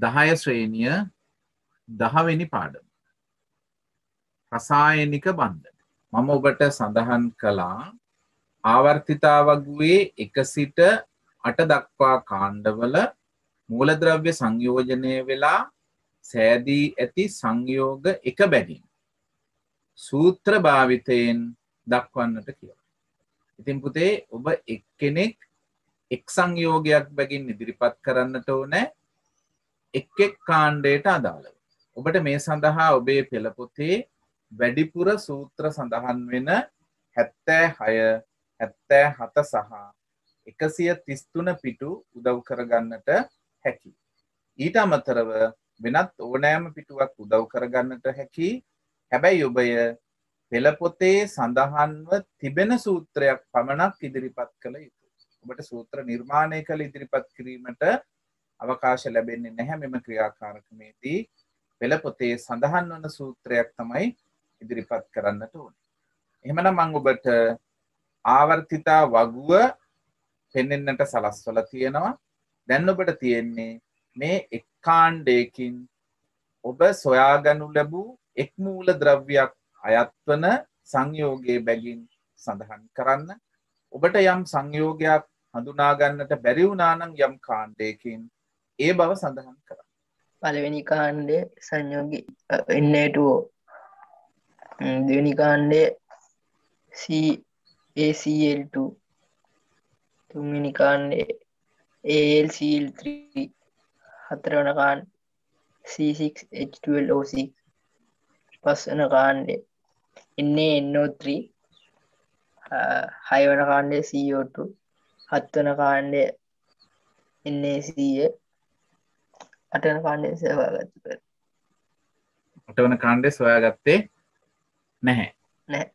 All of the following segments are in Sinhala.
10 ශ්‍රේණිය 10 වෙනි පාඩම. රසායනික බන්ධන. මම ඔබට සඳහන් කළා ආවර්තිතාවගුවේ 1 සිට 8 දක්වා කාණ්ඩවල මූලද්‍රව්‍ය සංයෝජනය වෙලා සෑදී ඇති සංයෝග එක බැගින් සූත්‍ර භාවිතයෙන් දක්වන්නට කියලා. ඉතින් පුතේ ඔබ එක්කෙනෙක් එක් සංයෝගයක් බැගින් ඉදිරිපත් කරන්නට ඕනේ එක් කාණ්ඩයට අදාළව. ඔබට මේ සඳහා ඔබේ පෙළ පොතේ වැඩිපුර සූත්‍ර සඳහන් වෙන 76, 77 සහ 133 පිටු උදව් කරගන්නට හැකි. ඊට අමතරව වෙනත් ඕනෑම පිටුවක් උදව් කරගන්නට හැකි. හැබැයි ඔබය පෙළ පොතේ සඳහන්ව තිබෙන සූත්‍රයක් පමණක් ඉදිරිපත් කළ යුතුයි. ඔබට සූත්‍ර නිර්මාණය කළ ඉදිරිපත් කිරීමට අවකාශ ලැබෙන්නේ නැහැ මෙම ක්‍රියාකාරකමේදී. පෙළ පොතේ සඳහන් වන සූත්‍රයක් තමයි ඉදිරිපත් කරන්නට ඕනේ. එහෙමනම් මම ඔබට ආවර්තිතා වගුව පෙන්වන්නට සලස්වලා තියෙනවා. දැන් ඔබට තියෙන්නේ මේ එක් කාණ්ඩයකින් ඔබ සොයාගනු ලැබූ එක් මූල ද්‍රව්‍යයක් අයත් වන සංයෝගයේ බැගින් සඳහන් කරන්න. ඔබට යම් සංයෝගයක් හඳුනා ගන්නට බැරි වුණා නම් යම් කාණ්ඩයකින් ඒ බව සඳහන් කරන්න. පළවෙනි කාණ්ඩය සංයෝගී Na2O. දෙවෙනි කාණ්ඩය CaCl2. තුන්වෙනි කාණ්ඩය AlCl3. හතරවන කාණ්ඩය C6H12O6. පස්වන කාණ්ඩය NaNO3. හයවන කාණ්ඩය CO2. හත්වන කාණ්ඩය NaCl. අටවන කාණ්ඩය සොයාගත්ත. අටවන කාණ්ඩය සොයාගත්තේ නැහැ. නැහැ.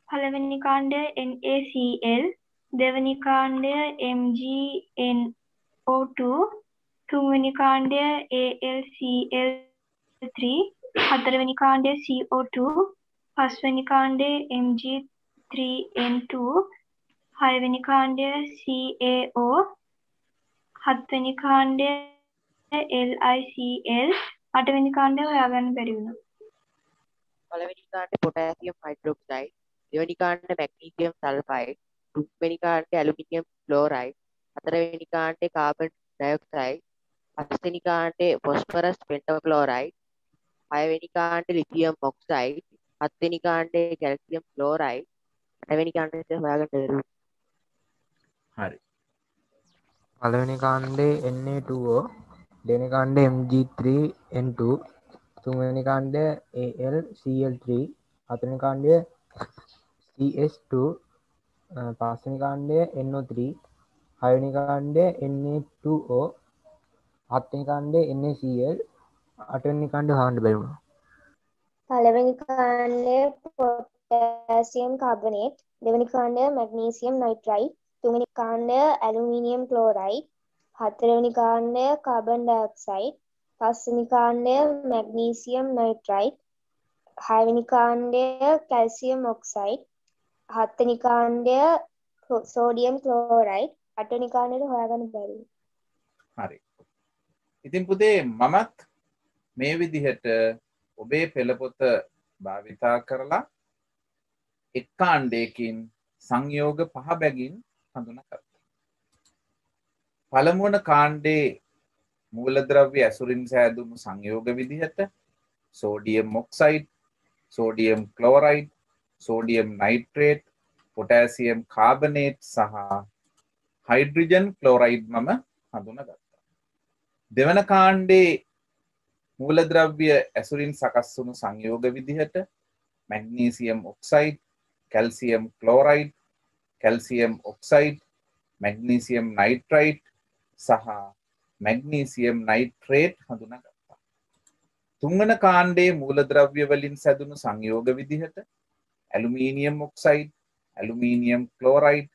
පළවෙනි කාණ්ඩය NaCl, දෙවෙනි කාණ්ඩය MgNO2, තුන්වෙනි කාණ්ඩය AlCl3, හතරවෙනි කාණ්ඩය CO2, පස්වෙනි කාණ්ඩය Mg3N2, හයවෙනි කාණ්ඩය CaO, හත්වෙනි කාණ්ඩය LiCl, අටවෙනි කාණ්ඩය හොයාගන්න බැරි වුණා. පළවෙනි කාණ්ඩේ පොටෑසියම් හයිඩ්‍රොක්සයිඩ්, දෙවෙනි කාණ්ඩේ මැග්නීසියම් සල්ෆයිඩ්, තුන්වෙනි කාණ්ඩේ ඇලුමිනියම් ක්ලෝරයිඩ්, හතරවෙනි කාණ්ඩේ කාබන් ඩයොක්සයිඩ්, පස්වෙනි කාණ්ඩේ ෆොස්ෆරස් පෙන්ටක්ලෝරයිඩ්, හයවෙනි කාණ්ඩේ ලිතියම් ඔක්සයිඩ්, හත්වෙනි කාණ්ඩේ කැල්සියම් ක්ලෝරයිඩ්, අටවෙනි කාණ්ඩේ හොයාගන්න බැරි. හරි. පළවෙනි කාණ්ඩේ Na2O, දෙවෙනි කාණ්ඩේ Mg3N2, තුන්වෙනි කාණ්ඩය AlCl3, හතරවෙනි කාණ්ඩය CS2, පස්වෙනි කාණ්ඩය NO3, හයවෙනි කාණ්ඩය Na2O, හත්වෙනි කාණ්ඩය NaCl, අටවෙනි කාණ්ඩය හොයන්න බැරි වුණා. පළවෙනි කාණ්ඩය පොටෑසියම් කාබනේට්, දෙවෙනි කාණ්ඩය මැග්නීසියම් නයිට්‍රයිඩ්, තුන්වෙනි කාණ්ඩය ඇලුමිනියම් ක්ලෝරයිඩ්, හතරවෙනි කාණ්ඩය කාබන් ඩයොක්සයිඩ්, පස්වෙනි කාණ්ඩය මැග්නීසියම් නයිට්‍රයිඩ්, හයවෙනි කාණ්ඩය කැල්සියම් ඔක්සයිඩ්, හත්වෙනි කාණ්ඩය සෝඩියම් ක්ලෝරයිඩ්, අටවෙනි කාණ්ඩයට හොයාගන්න බැරි. හරි. ඉතින් පුතේ මමත් මේ විදිහට ඔබේ පෙළ පොත භාවිතා කරලා එක් කාණ්ඩයකින් සංයෝග 5 බැගින් හඳුනාගත්තා. පළමුවන කාණ්ඩේ මූලද්‍රව්‍ය ඇසුරින් සෑදුණු සංයෝග විදිහට sodium oxide, sodium chloride, sodium nitrate, potassium carbonate සහ හයිඩ්‍රජන් ක්ලෝරයිඩ් මම හඳුනාගත්තා. දෙවන කාණ්ඩේ මූලද්‍රව්‍ය ඇසුරින් සකස් වුණු සංයෝග විදිහට magnesium oxide, calcium chloride, calcium oxide, magnesium nitride සහ මැග්නීසියම් නයිට්‍රේට් හඳුනාගත්තා. තුන්වන කාණ්ඩේ මූලද්‍රව්‍ය වලින් සැදුණු සංයෝග විදිහට aluminium oxide, aluminium chloride,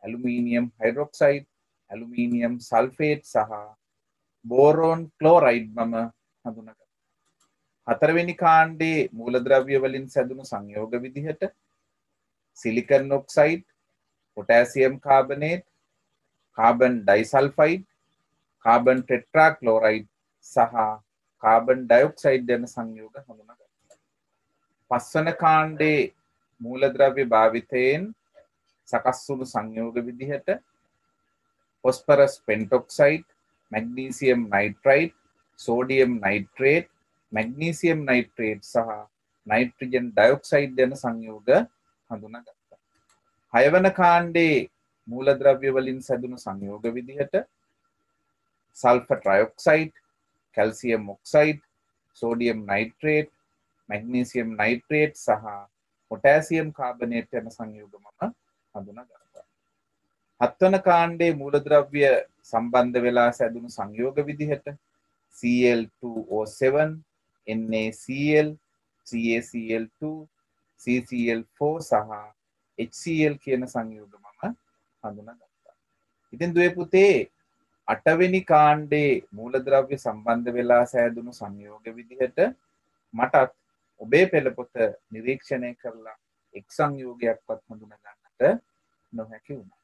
aluminium hydroxide, aluminium sulphate සහ බෝරෝන් ක්ලෝරයිඩ් මම හඳුනාගත්තා. හතරවෙනි කාණ්ඩේ මූලද්‍රව්‍ය වලින් සැදුණු සංයෝග විදිහට silicon oxide, potassium carbonate, carbon disulphide, carbon tetrachloride සහ කාබන් ඩයොක්සයිඩ් යන සංයෝග හඳුනාගත්තා. පස්වන කාණ්ඩේ මූලද්‍රව්‍ය භාවිතයෙන් සකස් වුණු සංයෝග විදිහට phosphorus pentoxide, magnesium nitride, sodium nitrate, magnesium nitrate සහ nitrogen dioxide යන සංයෝග හඳුනාගත්තා. 6 වන කාණ්ඩේ මූලද්‍රව්‍ය වලින් සැදුණු සංයෝග විදිහට sulfur trioxide, calcium oxide, sodium nitrate, magnesium nitrate සහ potassium carbonate යන සංයෝග මම හඳුනාගත්තා. 7 වන කාණ්ඩේ මූලද්‍රව්‍ය සම්බන්ධ වෙලා සැදුණු සංයෝග විදිහට Cl2O7, NaCl, CaCl2, CCl4 සහ HCl කියන සංයෝග මම හඳුනාගත්තා. ඉතින් දුවේ පුතේ 8 වෙනි කාණ්ඩේ මූලද්‍රව්‍ය සම්බන්ධ වෙලා සෑදුණු සංයෝග විදිහට මටත් ඔබේ පෙළ පොත නිරීක්ෂණය කරලා එක් සංයෝගයක්වත් හඳුනා ගන්නට නොහැකි වුණා.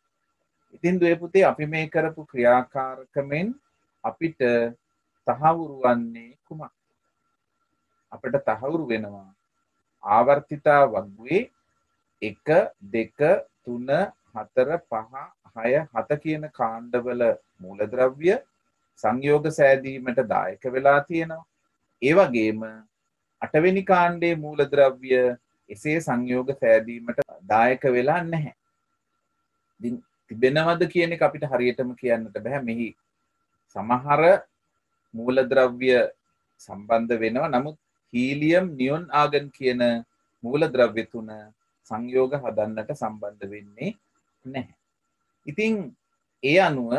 ඉතින් දුවේ පුතේ අපි මේ කරපු ක්‍රියාකාරකමෙන් අපිට තහවුරු වන්නේ කුමක්ද? අපිට තහවුරු වෙනවා ආවර්තිතා වග්ගුවේ 1 2 3 4 5 6 7 කියන කාණ්ඩවල මූලද්‍රව්‍ය සංයෝග සෑදීමට දායක වෙලා තියෙනවා. ඒ වගේම 8 වෙනි කාණ්ඩයේ මූලද්‍රව්‍ය එසේ සංයෝග සෑදීමට දායක වෙලා නැහැ. ඉතින් තිබෙනවද කියන එක අපිට හරියටම කියන්නට බෑ. මෙහි සමහර මූලද්‍රව්‍ය සම්බන්ධ වෙනවා. නමුත් හීලියම්, නියොන් ආගන් කියන මූලද්‍රව්‍ය තුන සංයෝග හදන්නට සම්බන්ධ වෙන්නේ නැහැ. ඉතින් ඒ අනුව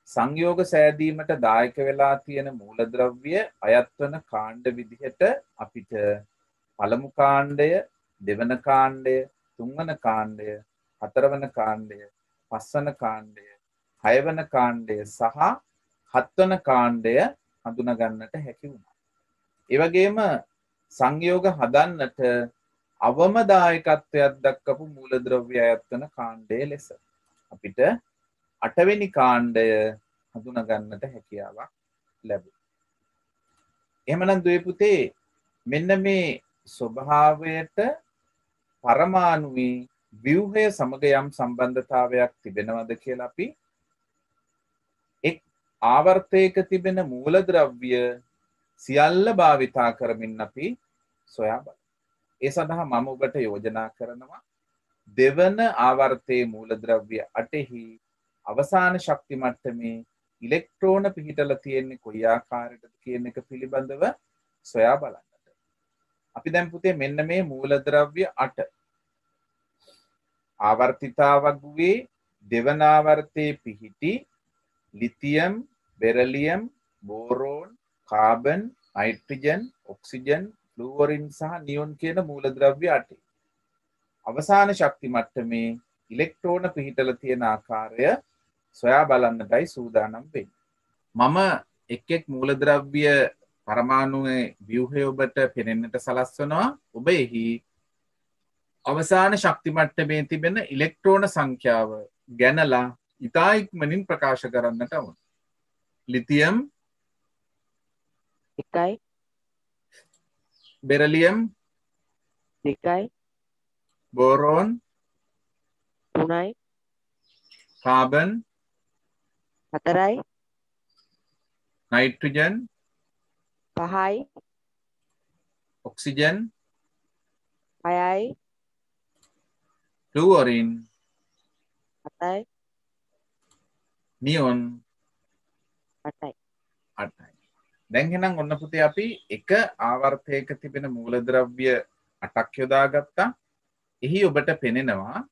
සංයෝග සෑදීමට දායක වෙලා තියෙන මූලද්‍රව්‍ය අයත් වන කාණ්ඩ විදිහට අපිට පළමු කාණ්ඩය, දෙවන කාණ්ඩය, තුන්වන කාණ්ඩය, හතරවන කාණ්ඩය, පස්වන කාණ්ඩය, හයවන කාණ්ඩය සහ හත්වන කාණ්ඩය හඳුනා ගන්නට හැකි වුණා. ඒ වගේම සංයෝග හදන්නට අවම දායකත්වයක් දක්වපු මූලද්‍රව්‍ය අයත් වන කාණ්ඩය ලෙස අපිට 8 වෙනි කාණ්ඩය හඳුනා ගන්නට හැකියාවක් ලැබුණා. එහෙමනම් දුවේ පුතේ මෙන්න මේ ස්වභාවයට පරමාණුවේ ව්‍යුහය සමග යම් සම්බන්ධතාවයක් තිබෙනවද කියලා අපි එක් ආවර්තයක තිබෙන මූලද්‍රව්‍ය සියල්ල භාවිතා කරමින් අපි සොයා බලමු. ඒ සඳහා මම ඔබට යෝජනා කරනවා දෙවන ආවර්තයේ මූලද්‍රව්‍ය 8හි අවසාන ශක්ති මට්ටමේ ඉලෙක්ට්‍රෝන පිහිටලා තියෙන්නේ කොයි ආකාරයකද කියන එක පිළිබඳව සොයා බලන්නට. අපි දැන් පුතේ මෙන්න මේ මූලද්‍රව්‍ය 8 ආවර්තිතාවග්ගුවේ දෙවන ආවර්තයේ පිහිටි lithium, beryllium, boron, carbon, nitrogen, oxygen, fluorine සහ නියොන් කියන මූලද්‍රව්‍ය 8. අවසාන ශක්ති මට්ටමේ ඉලෙක්ට්‍රෝන පිහිටලා තියෙන ආකාරය සොයා බලන්නටයි සූදානම් වෙන්නේ. මම එක් එක් මූලද්‍රව්‍ය පරමාණුවේ ව්‍යුහය ඔබට පෙනෙන්නට සලස්වනවා. ඔබ එහි අවසාන ශක්ති මට්ටමේ තිබෙන ඉලෙක්ට්‍රෝන සංඛ්‍යාව ගැනලා ඉතා ඉක්මනින් ප්‍රකාශ කරන්නට ඕන. ලිතියම් 1යි, බෙරිලියම් 2යි, බෝරෝන් 3යි, කාබන් 4යි, නයිට්‍රජන් 5යි, ඔක්සිජන් 6යි, ෆ්ලුවරින් 7යි, නියොන් 8යි. 8යි. දැන් එහෙනම් ඔන්න පුතේ අපි එක ආවර්තයක තිබෙන මූලද්‍රව්‍ය 8ක් යොදාගත්තා. එහි ඔබට පෙනෙනවා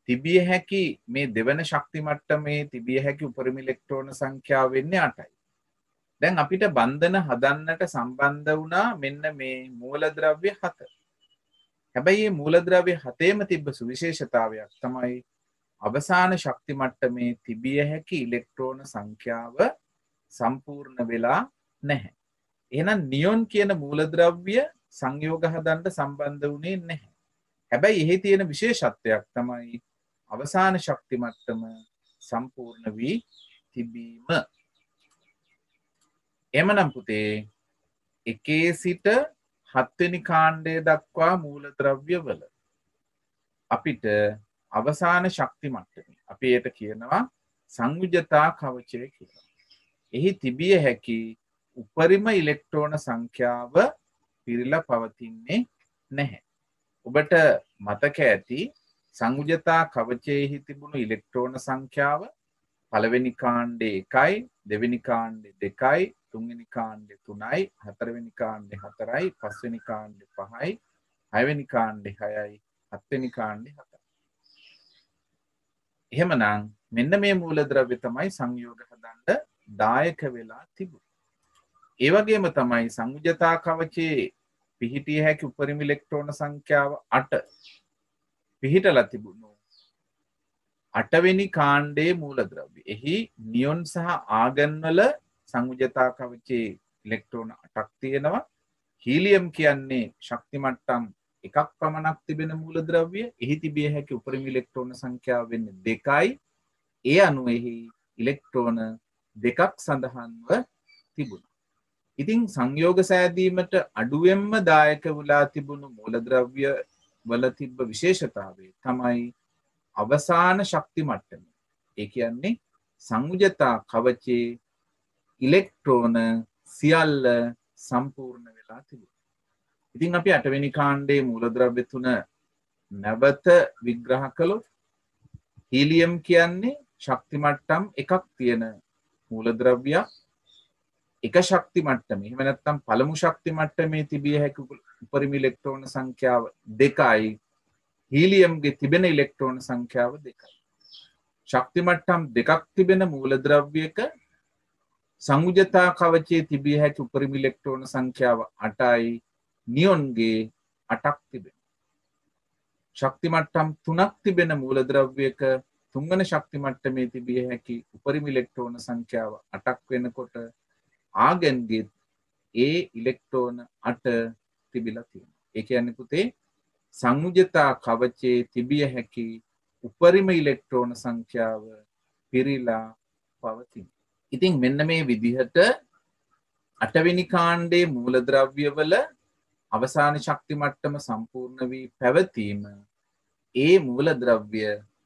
තිබිය හැකි මේ දෙවන ශක්ති මට්ටමේ තිබිය හැකි උපරිම ඉලෙක්ට්‍රෝන සංඛ්‍යාව වෙන්නේ 8යි. දැන් අපිට බන්ධන හදන්නට සම්බන්ධ වුණා මෙන්න මේ මූලද්‍රව්‍ය 7. හැබැයි මේ මූලද්‍රව්‍ය 7ෙම තිබ්බ සුවිශේෂතාවයක් තමයි අවසාන ශක්ති මට්ටමේ තිබිය හැකි ඉලෙක්ට්‍රෝන සංඛ්‍යාව සම්පූර්ණ වෙලා නැහැ. එහෙනම් නියොන් කියන මූලද්‍රව්‍ය සංයෝග හදන්න සම්බන්ධ වුණේ නැහැ. හැබැයි එහි තියෙන විශේෂත්වයක් තමයි අවසාන ශක්ති මට්ටම සම්පූර්ණ වී තිබීම. එහෙමනම් පුතේ එකේ සිට 7 වෙනි කාණ්ඩය දක්වා මූලද්‍රව්‍ය වල අපිට අවසාන ශක්ති මට්ටමේ අපි ඒට කියනවා සංයුජතා කවචය කියලා. එහි තිබිය හැකි උපරිම ඉලෙක්ට්‍රෝන සංඛ්‍යාව පිරීලා පවතින්නේ නැහැ. ඔබට මතක ඇති සංයුජතා කවචයේහි තිබුණු ඉලෙක්ට්‍රෝන සංඛ්‍යාව පළවෙනි කාණ්ඩේ 1යි, දෙවෙනි කාණ්ඩේ 2යි, තුන්වෙනි කාණ්ඩේ 3යි, හතරවෙනි කාණ්ඩේ 4යි, පස්වෙනි කාණ්ඩේ 5යි, හයවෙනි කාණ්ඩේ 6යි, හත්වෙනි කාණ්ඩේ 7යි. එහෙමනම් මෙන්න මේ මූලද්‍රව්‍ය තමයි සංයෝග හදන්න දායක වෙලා තිබුණේ. ඒ වගේම තමයි සංයුජතා කවචයේ පිහිටිය හැකි උපරිම ඉලෙක්ට්‍රෝන සංඛ්‍යාව 8 පිහිටලා තිබුණු 8 වෙනි කාණ්ඩයේ මූලද්‍රව්‍ය. එහි නියොන් සහ ආගන් වල සංයුජතා කවචයේ ඉලෙක්ට්‍රෝන 8ක් තියෙනවා. හීලියම් කියන්නේ ශක්ති මට්ටම් එකක් පමණක් තිබෙන මූලද්‍රව්‍ය. එහි තිබිය හැකි උපරිම ඉලෙක්ට්‍රෝන සංඛ්‍යාව වෙන්නේ 2යි. ඒ අනුව එහි ඉලෙක්ට්‍රෝන 2ක් සඳහන්ව තිබුණා. ඉතින් සංයෝග සෑදීමට අඩුවෙන්ම දායක වෙලා තිබුණු මූලද්‍රව්‍ය වල තිබ්බ විශේෂතාවය තමයි අවසාන ශක්ති මට්ටම. ඒ කියන්නේ සංයුජතා කවචයේ ඉලෙක්ට්‍රෝන සියල්ල සම්පූර්ණ වෙලා තිබුණා. ඉතින් අපි 8 වෙනි කාණ්ඩයේ මූලද්‍රව්‍ය තුන නැවත විග්‍රහ කළොත් හීලියම් කියන්නේ ශක්ති මට්ටම් එකක් තියෙන මූලද්‍රව්‍යයක්. එක ශක්ති මට්ටමේ එහෙම නැත්නම් පළමු ශක්ති මට්ටමේ තිබිය හැකි උපරිම ඉලෙක්ට්‍රෝන සංඛ්‍යාව 2යි. හීලියම්ගේ තිබෙන ඉලෙක්ට්‍රෝන සංඛ්‍යාව 2යි. ශක්ති මට්ටම් දෙකක් තිබෙන මූලද්‍රව්‍යයක සංයුජතා කවචයේ තිබිය හැකි උපරිම ඉලෙක්ට්‍රෝන සංඛ්‍යාව 8යි. නියොන්ගේ 8ක් තිබෙනවා. ශක්ති මට්ටම් 3ක් තිබෙන මූලද්‍රව්‍යයක තුන්වන ශක්ති මට්ටමේ තිබිය හැකි උපරිම ඉලෙක්ට්‍රෝන සංඛ්‍යාව 8ක් වෙනකොට ආගන්ගේ ඒ ඉලෙක්ට්‍රෝන 8 තිබිලා තියෙනවා. ඒ කියන්නේ පුතේ සංයුජතා කවචයේ තිබිය හැකි උපරිම ඉලෙක්ට්‍රෝන සංඛ්‍යාව පිරීලා පවතින. ඉතින් මෙන්න මේ විදිහට 8 වෙනි කාණ්ඩයේ මූලද්‍රව්‍ය වල අවසාන ශක්ති මට්ටම සම්පූර්ණ වී පැවතීම ඒ මූලද්‍රව්‍ය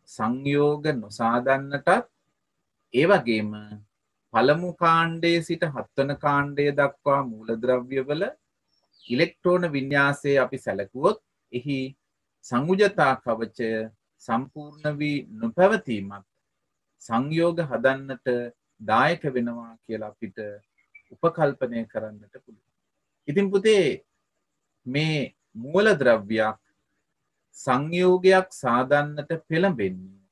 සංයෝග නොසාදන්නටත් ඒ වගේම පළමු කාණ්ඩයේ සිට 7 වන කාණ්ඩය දක්වා මූලද්‍රව්‍ය වල ඉලෙක්ට්‍රෝන වින්‍යාසය අපි සැලකුවොත් එහි සංයුජතා කවචය සම්පූර්ණ වී නොපැවතීමත් සංයෝග හදන්නට දායක වෙනවා කියලා අපිට උපකල්පනය කරන්නට පුළුවන්. ඉතින් පුතේ මේ මූලද්‍රව්‍යයක් සංයෝගයක් සාදන්නට පෙළඹෙන්නේ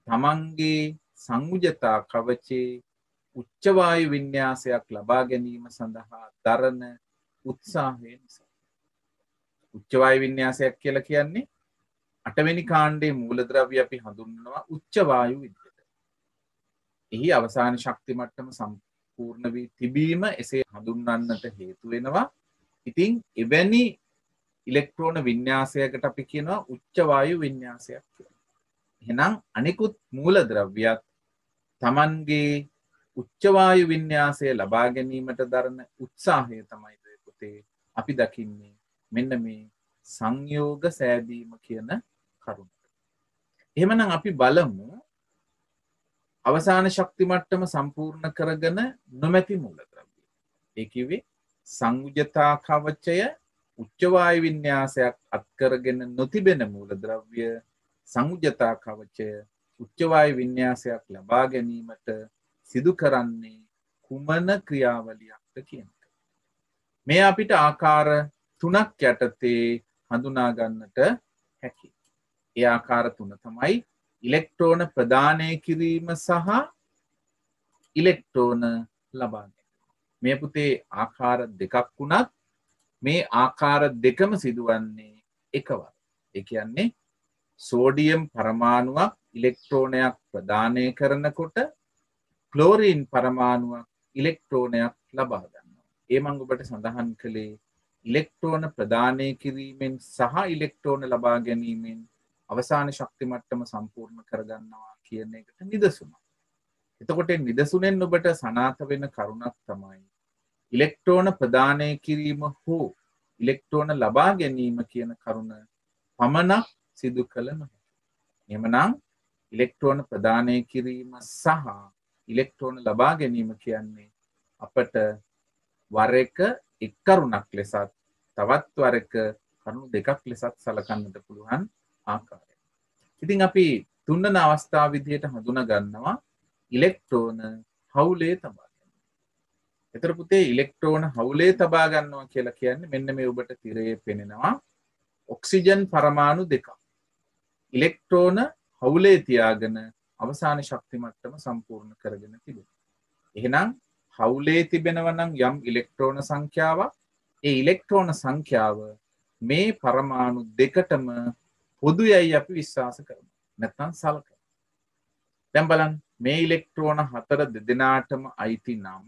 තමන්ගේ සංයුජතා කවචයේ උච්ච වායු වින්‍යාසයක් ලබා ගැනීම සඳහා දරන උත්සාහය නිසා. උච්ච වායු වින්‍යාසයක් කියලා කියන්නේ 8 වෙනි කාණ්ඩයේ මූලද්‍රව්‍ය අපි හඳුන්වනවා උච්ච වායු විදිහට. එහි අවසාන ශක්ති මට්ටම සම්පූර්ණ වී තිබීම එසේ හඳුන්වන්නට හේතු වෙනවා. ඉතින් එවැනි ඉලෙක්ට්‍රෝන වින්‍යාසයකට අපි කියනවා උච්ච වායු වින්‍යාසයක් කියලා. එහෙනම් අනිකුත් මූලද්‍රව්‍යත් Tamanගේ උච්ච වායු වින්‍යාසය ලබා ගැනීමට දරන උත්සාහය තමයි පුතේ අපි දකින්නේ මෙන්න මේ සංයෝග සෑදීම කියන කරුණ. එහෙමනම් අපි බලමු අවසාන ශක්ති මට්ටම සම්පූර්ණ කරගෙන නොමැති මූලද්‍රව්‍ය. ඒ කිව්වේ සංයුජතා කවචය උච්ච වායු වින්‍යාසයක් අත්කරගෙන නොතිබෙන මූලද්‍රව්‍ය සංයුජතා කවචය උච්ච වායු වින්‍යාසයක් ලබා ගැනීමට සිදු කරන්නේ කුමන ක්‍රියාවලියක්ද කියන එක. මේ අපිට ආකාර 3ක් යටතේ හඳුනා ගන්නට හැකියි. ඒ ආකාර 3 තමයි ඉලෙක්ට්‍රෝන ප්‍රදානය කිරීම සහ ඉලෙක්ට්‍රෝන ලබා ගැනීම. මේ පුතේ ආකාර දෙකක් වුණත් මේ ආකාර දෙකම සිදුවන්නේ එකවර. ඒ කියන්නේ සෝඩියම් පරමාණුවක් ඉලෙක්ට්‍රෝනයක් ප්‍රදානය කරනකොට ක්ලෝරීන් පරමාණුවක් ඉලෙක්ට්‍රෝනයක් ලබා ගන්නවා. ඒ මම ඔබට සඳහන් කළේ ඉලෙක්ට්‍රෝන ප්‍රදානය කිරීමෙන් සහ ඉලෙක්ට්‍රෝන ලබා ගැනීමෙන් අවසාන ශක්ති මට්ටම සම්පූර්ණ කරගන්නවා කියන එකට නිදසුනක්. එතකොට නිදසුනෙන් ඔබට සනාථ වෙන කරුණක් තමයි ඉලෙක්ට්‍රෝන ප්‍රදානය කිරීම හෝ ඉලෙක්ට්‍රෝන ලබා ගැනීම කියන කරුණ පමණක් සිදු කළ නොහැකි. එහෙමනම් ඉලෙක්ට්‍රෝන ප්‍රදානය කිරීම සහ ඉලෙක්ට්‍රෝන ලබා ගැනීම කියන්නේ අපට වර එක එක් කරුණක් ලෙසත් තවත් වර එක කරුණු දෙකක් ලෙසත් සලකන්නට පුළුවන් ආකාරය. ඉතින් අපි තුන්වන අවස්ථාව විදිහට හඳුනා ගන්නවා ඉලෙක්ට්‍රෝන හවුලේ තබා ගැනීම. ඒතර පුතේ ඉලෙක්ට්‍රෝන හවුලේ තබා ගන්නවා කියලා කියන්නේ මෙන්න මේ ඔබට තිරයේ පෙනෙනවා ඔක්සිජන් පරමාණු දෙකක්. ඉලෙක්ට්‍රෝන හවුලේ තියාගෙන අවසාන ශක්ති මට්ටම සම්පූර්ණ කරගෙන තිබෙනවා. එහෙනම් හවුලේ තිබෙනවා නම් යම් ඉලෙක්ට්‍රෝන සංඛ්‍යාවක් ඒ ඉලෙක්ට්‍රෝන සංඛ්‍යාව මේ පරමාණු දෙකටම පොදුයයි අපි විශ්වාස කරනවා. නැත්නම් සලකනවා. දැන් බලන්න මේ ඉලෙක්ට්‍රෝන හතර දෙදෙනාටම අයිති නම්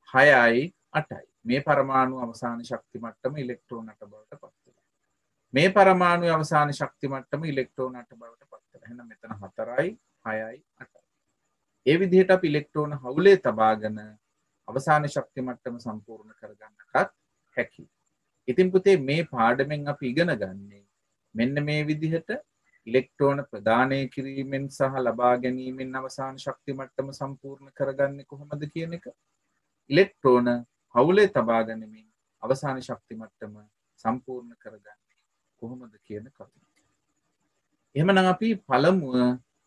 6යි 8යි. මේ පරමාණු අවසාන ශක්ති මට්ටම ඉලෙක්ට්‍රෝන 8 බවට පත් වෙනවා. මේ පරමාණුවේ අවසාන ශක්ති මට්ටම ඉලෙක්ට්‍රෝන 8 බවට පත් වෙනවා. එහෙනම් මෙතන 4යි 6යි 8යි. ඒ විදිහට අපි ඉලෙක්ට්‍රෝන හවුලේ තබාගෙන අවසාන ශක්ති මට්ටම සම්පූර්ණ කරගන්නකත් හැකියි. ඉතින් පුතේ මේ පාඩමෙන් අපි ඉගෙන ගන්නේ මෙන්න මේ විදිහට ඉලෙක්ට්‍රෝන ප්‍රදානය කිරීමෙන් සහ ලබා ගැනීමෙන් අවසාන ශක්ති මට්ටම සම්පූර්ණ කරගන්නේ කොහොමද කියන එක. ඉලෙක්ට්‍රෝන හවුලේ තබා ගැනීමෙන් අවසාන ශක්ති මට්ටම සම්පූර්ණ කරගන්නේ කොහොමද කියන කරුණ. එහෙමනම් අපි පළමුව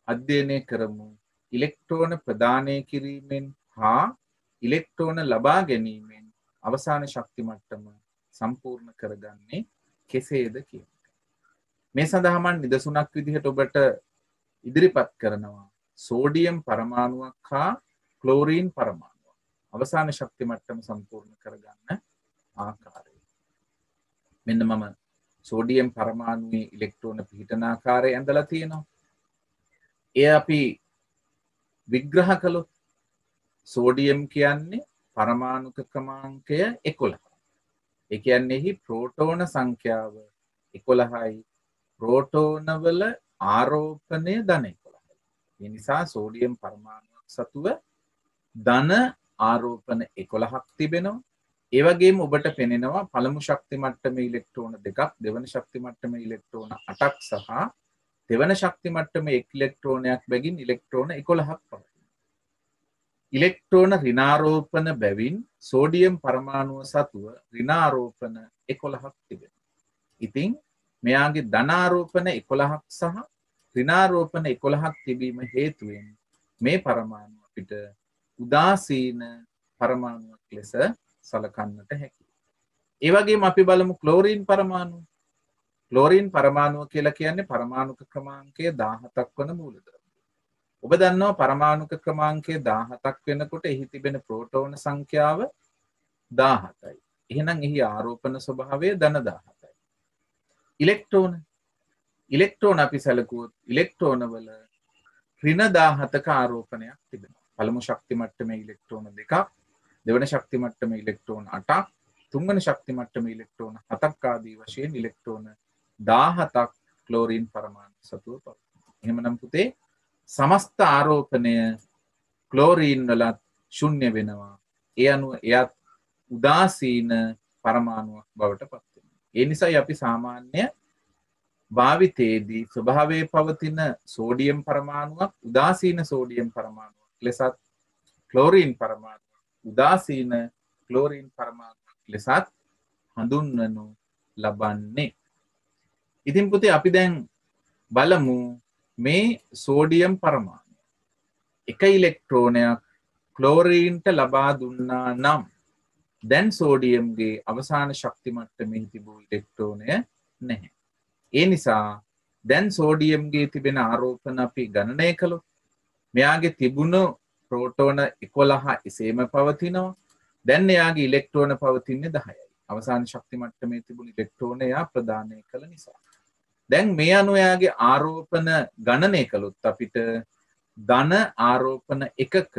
අධ්‍යයනය කරමු ඉලෙක්ට්‍රෝන ප්‍රදානය කිරීමෙන් හා ඉලෙක්ට්‍රෝන ලබා ගැනීමෙන් අවසාන ශක්ති මට්ටම සම්පූර්ණ කරගන්නේ කෙසේද කියන එක. මේ සඳහා මම නිදසුනක් විදිහට ඔබට ඉදිරිපත් කරනවා සෝඩියම් පරමාණුවක් හා ක්ලෝරීන් පරමාණුවක් අවසාන ශක්ති මට්ටම සම්පූර්ණ කරගන්න ආකාරය. මෙන්න මම සෝඩියම් පරමාණුවේ ඉලෙක්ට්‍රෝන පිහිටන ආකාරය ඇඳලා තියෙනවා. එය අපි විග්‍රහ කළොත් සෝඩියම් කියන්නේ පරමාණුක ක්‍රමාංකය 11. ඒ කියන්නේ එහි ප්‍රෝටෝන සංඛ්‍යාව 11යි. ප්‍රෝටෝන වල ආරෝපණය ධන 11යි. ඒ නිසා සෝඩියම් පරමාණුවක් සතුව ධන ආරෝපණ 11ක් තිබෙනවා. ඒ වගේම ඔබට පෙනෙනවා පළමු ශක්ති මට්ටමේ ඉලෙක්ට්‍රෝන දෙකක්, දෙවන ශක්ති මට්ටමේ ඉලෙක්ට්‍රෝන 8ක් සහ දෙවන ශක්ති මට්ටමේ එක් ඉලෙක්ට්‍රෝනයක් බැගින් ඉලෙක්ට්‍රෝන 11ක් පවතිනවා. ඉලෙක්ට්‍රෝන ඍණාරෝපණ බැවින් සෝඩියම් පරමාණුව සතුව ඍණාරෝපණ 11ක් තිබෙනවා. ඉතින් මෙයාගේ ධනාරෝපණ 11ක් සහ ඍණාරෝපණ 11ක් තිබීම හේතුවෙන් මේ පරමාණු අපිට උදාසීන පරමාණුවක් ලෙස සලකන්නට හැකියි. ඒ වගේම අපි බලමු ක්ලෝරීන් පරමාණු. ක්ලෝරීන් පරමාණුව කියලා කියන්නේ පරමාණුක ක්‍රමාංකය 17ක් වන මූලද්‍රව්‍ය. ඔබ දන්නවා පරමාණුක ක්‍රමාංකය 17ක් වෙනකොට එහි තිබෙන ප්‍රෝටෝන සංඛ්‍යාව 17යි. එහෙනම් එහි ආරෝපණ ස්වභාවය ධන 17යි. ඉලෙක්ට්‍රෝන අපි සැලකුවොත් ඉලෙක්ට්‍රෝන වල ඍණ 17ක ආරෝපණයක් තිබෙනවා. පළමු ශක්ති මට්ටමේ ඉලෙක්ට්‍රෝන දෙකක්, දෙවන ශක්ති මට්ටමේ ඉලෙක්ට්‍රෝන 8ක්, තුන්වන ශක්ති මට්ටමේ ඉලෙක්ට්‍රෝන 7ක් ආදී වශයෙන් ඉලෙක්ට්‍රෝන 17ක් ක්ලෝරීන් පරමාණු සතුව පවතිනවා. එහෙමනම් පුතේ සමස්ත ආරෝපණය ක්ලෝරීන් වලත් ශුන්‍ය වෙනවා. ඒ අනුව එයත් උදාසීන පරමාණුවක් බවට පත් වෙනවා. ඒ නිසායි අපි සාමාන්‍ය භාවිතයේදී ස්වභාවයේ පවතින සෝඩියම් පරමාණුවක් උදාසීන සෝඩියම් පරමාණුවක් ලෙසත් ක්ලෝරීන් පරමාණුවක් උදාසීන ක්ලෝරීන් පරමාණුවක් ලෙසත් හඳුන්වනු ලබන්නේ. ඉතින් පුතේ අපි දැන් බලමු මේ සෝඩියම් පරමාණු එක ඉලෙක්ට්‍රෝනයක් ක්ලෝරීන්ට ලබා දුන්නා නම් දැන් සෝඩියම්ගේ අවසාන ශක්ති මට්ටමේ තිබූ ඉලෙක්ට්‍රෝනය නැහැ. ඒ නිසා දැන් සෝඩියම්ගේ තිබෙන ආරෝපණ අපි ගණනය කළොත් මෙයාගේ තිබුණු ප්‍රෝටෝන 11 එසේම පවතිනවා. දැන් එයාගේ ඉලෙක්ට්‍රෝන පවතින්නේ 10යි. අවසාන ශක්ති මට්ටමේ තිබුණු ඉලෙක්ට්‍රෝන එයා ප්‍රදානය කළ නිසා. දැන් මේ අනුව එයාගේ ආරෝපණ ගණනය කළොත් අපිට ධන ආරෝපණ එකක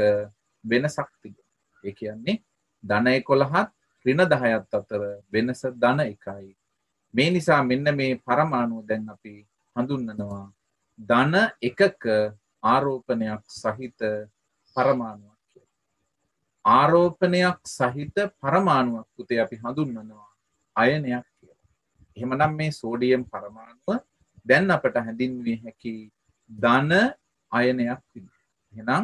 වෙනසක් තිබෙනවා. ඒ කියන්නේ ධන 11ත් ඍණ 10ත් අතර වෙනස ධන 1යි. මේ නිසා මෙන්න මේ පරමාණුව දැන් අපි හඳුන්වනවා ධන එකක ආරෝපණයක් සහිත පරමාණුවක් කියලා. ආරෝපණයක් සහිත පරමාණුවක් පුතේ අපි හඳුන්වනවා අයනයක් කියලා. එහෙමනම් මේ සෝඩියම් පරමාණුව දැන් අපට හැඳින්විය හැකි ධන අයනයක් විදිහට. එහෙනම්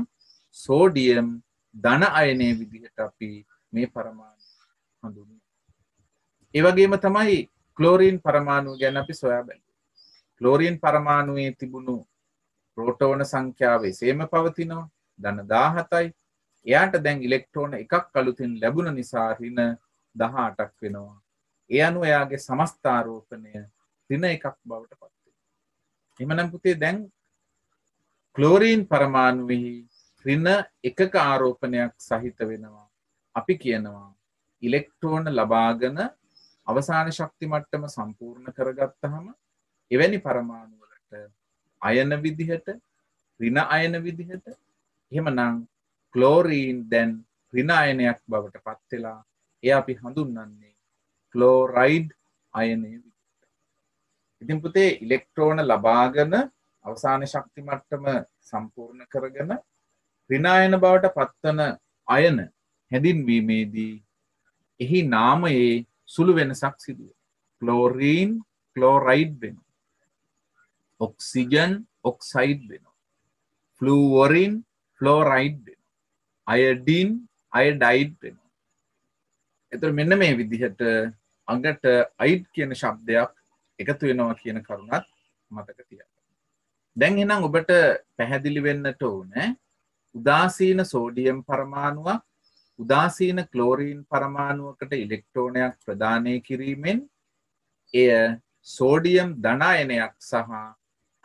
සෝඩියම් ධන අයනයේ විදිහට අපි මේ පරමාණු හඳුන්වනවා. ඒ වගේම තමයි ක්ලෝරින් පරමාණුව ගැන අපි සොයා බැලුවා. ක්ලෝරින් පරමාණුවේ තිබුණු ප්‍රෝටෝන සංඛ්‍යාව එසේම පවතිනවා ධන 17යි. එයාට දැන් ඉලෙක්ට්‍රෝන එකක් අලුතින් ලැබුණ නිසා ඍණ 18ක් වෙනවා. ඒ අනුව එයාගේ සමස්තාරෝපණය ඍණ එකක් බවට පත් වෙනවා. එහෙමනම් පුතේ දැන් ක්ලෝරින් පරමාණුවේ ඍණ එකක ආරෝපණයක් සහිත වෙනවා. අපි කියනවා ඉලෙක්ට්‍රෝන ලබාගෙන අවසාන ශක්ති මට්ටම සම්පූර්ණ කරගත්තාම එවැනි පරමාණු වලට අයන විදිහට ඍණ අයන විදිහට එහෙමනම් ක්ලෝරීන් දැන් ඍණ අයනයක් බවට පත් වෙලා එය අපි හඳුන්වන්නේ ක්ලෝරයිඩ් අයනය විදිහට. ඉතින් පුතේ ඉලෙක්ට්‍රෝන ලබාගෙන අවසාන ශක්ති මට්ටම සම්පූර්ණ කරගෙන ඍණ අයන බවට පත්වන අයන හැඳින්වීමේදී එහි නාමයේ සුළු වෙනසක් සිදු වෙනවා. ක්ලෝරීන් ක්ලෝරයිඩ් වෙනවා. ඔක්සිජන් ඔක්සයිඩ් වෙනවා. ෆ්ලූවරින් ෆ්ලෝරයිඩ් වෙනවා. අයඩින් අයඩයිඩ් වෙනවා. එතකොට මෙන්න මේ විදිහට අඟට අයිඩ් කියන ශබ්දයක් එකතු වෙනවා කියන කරුණත් මතක තියාගන්න. දැන් එහෙනම් ඔබට පැහැදිලි වෙන්නට ඕනේ උදාසීන සෝඩියම් පරමාණුවක් උදාසීන ක්ලෝරීන් පරමාණුවකට ඉලෙක්ට්‍රෝනයක් ප්‍රදානය කිරීමෙන් එය සෝඩියම් ධන අයනයක් සහ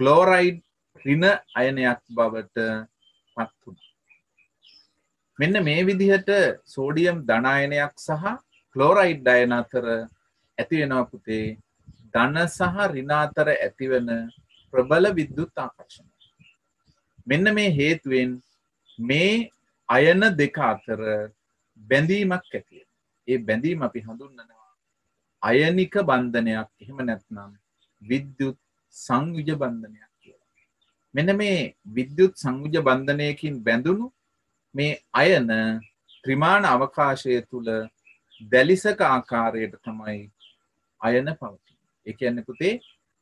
ක්ලෝරයිඩ් ඍණ අයනයක් බවට පත් වුණා. මෙන්න මේ විදිහට සෝඩියම් ධන අයනයක් සහ ක්ලෝරයිඩ් අයන අතර ඇති වෙනවා පුතේ ධන සහ ඍණ අතර ඇතිවන ප්‍රබල විද්‍යුත් ආකර්ෂණය. මෙන්න මේ හේතුවෙන් මේ අයන දෙක අතර බැඳීමක් ඇති වෙනවා. ඒ බැඳීම අපි හඳුන්වනවා අයනික බන්ධනයක් එහෙම නැත්නම් විද්‍යුත් සංයුජ බන්ධනයක් කියලා. මෙන්න මේ විද්‍යුත් සංයුජ බන්ධනයකින් බැඳුණු මේ අයන ත්‍රිමාණ අවකාශය තුල දැලිසක ආකාරයට තමයි අයන පවතින්නේ. ඒ කියන්නේ පුතේ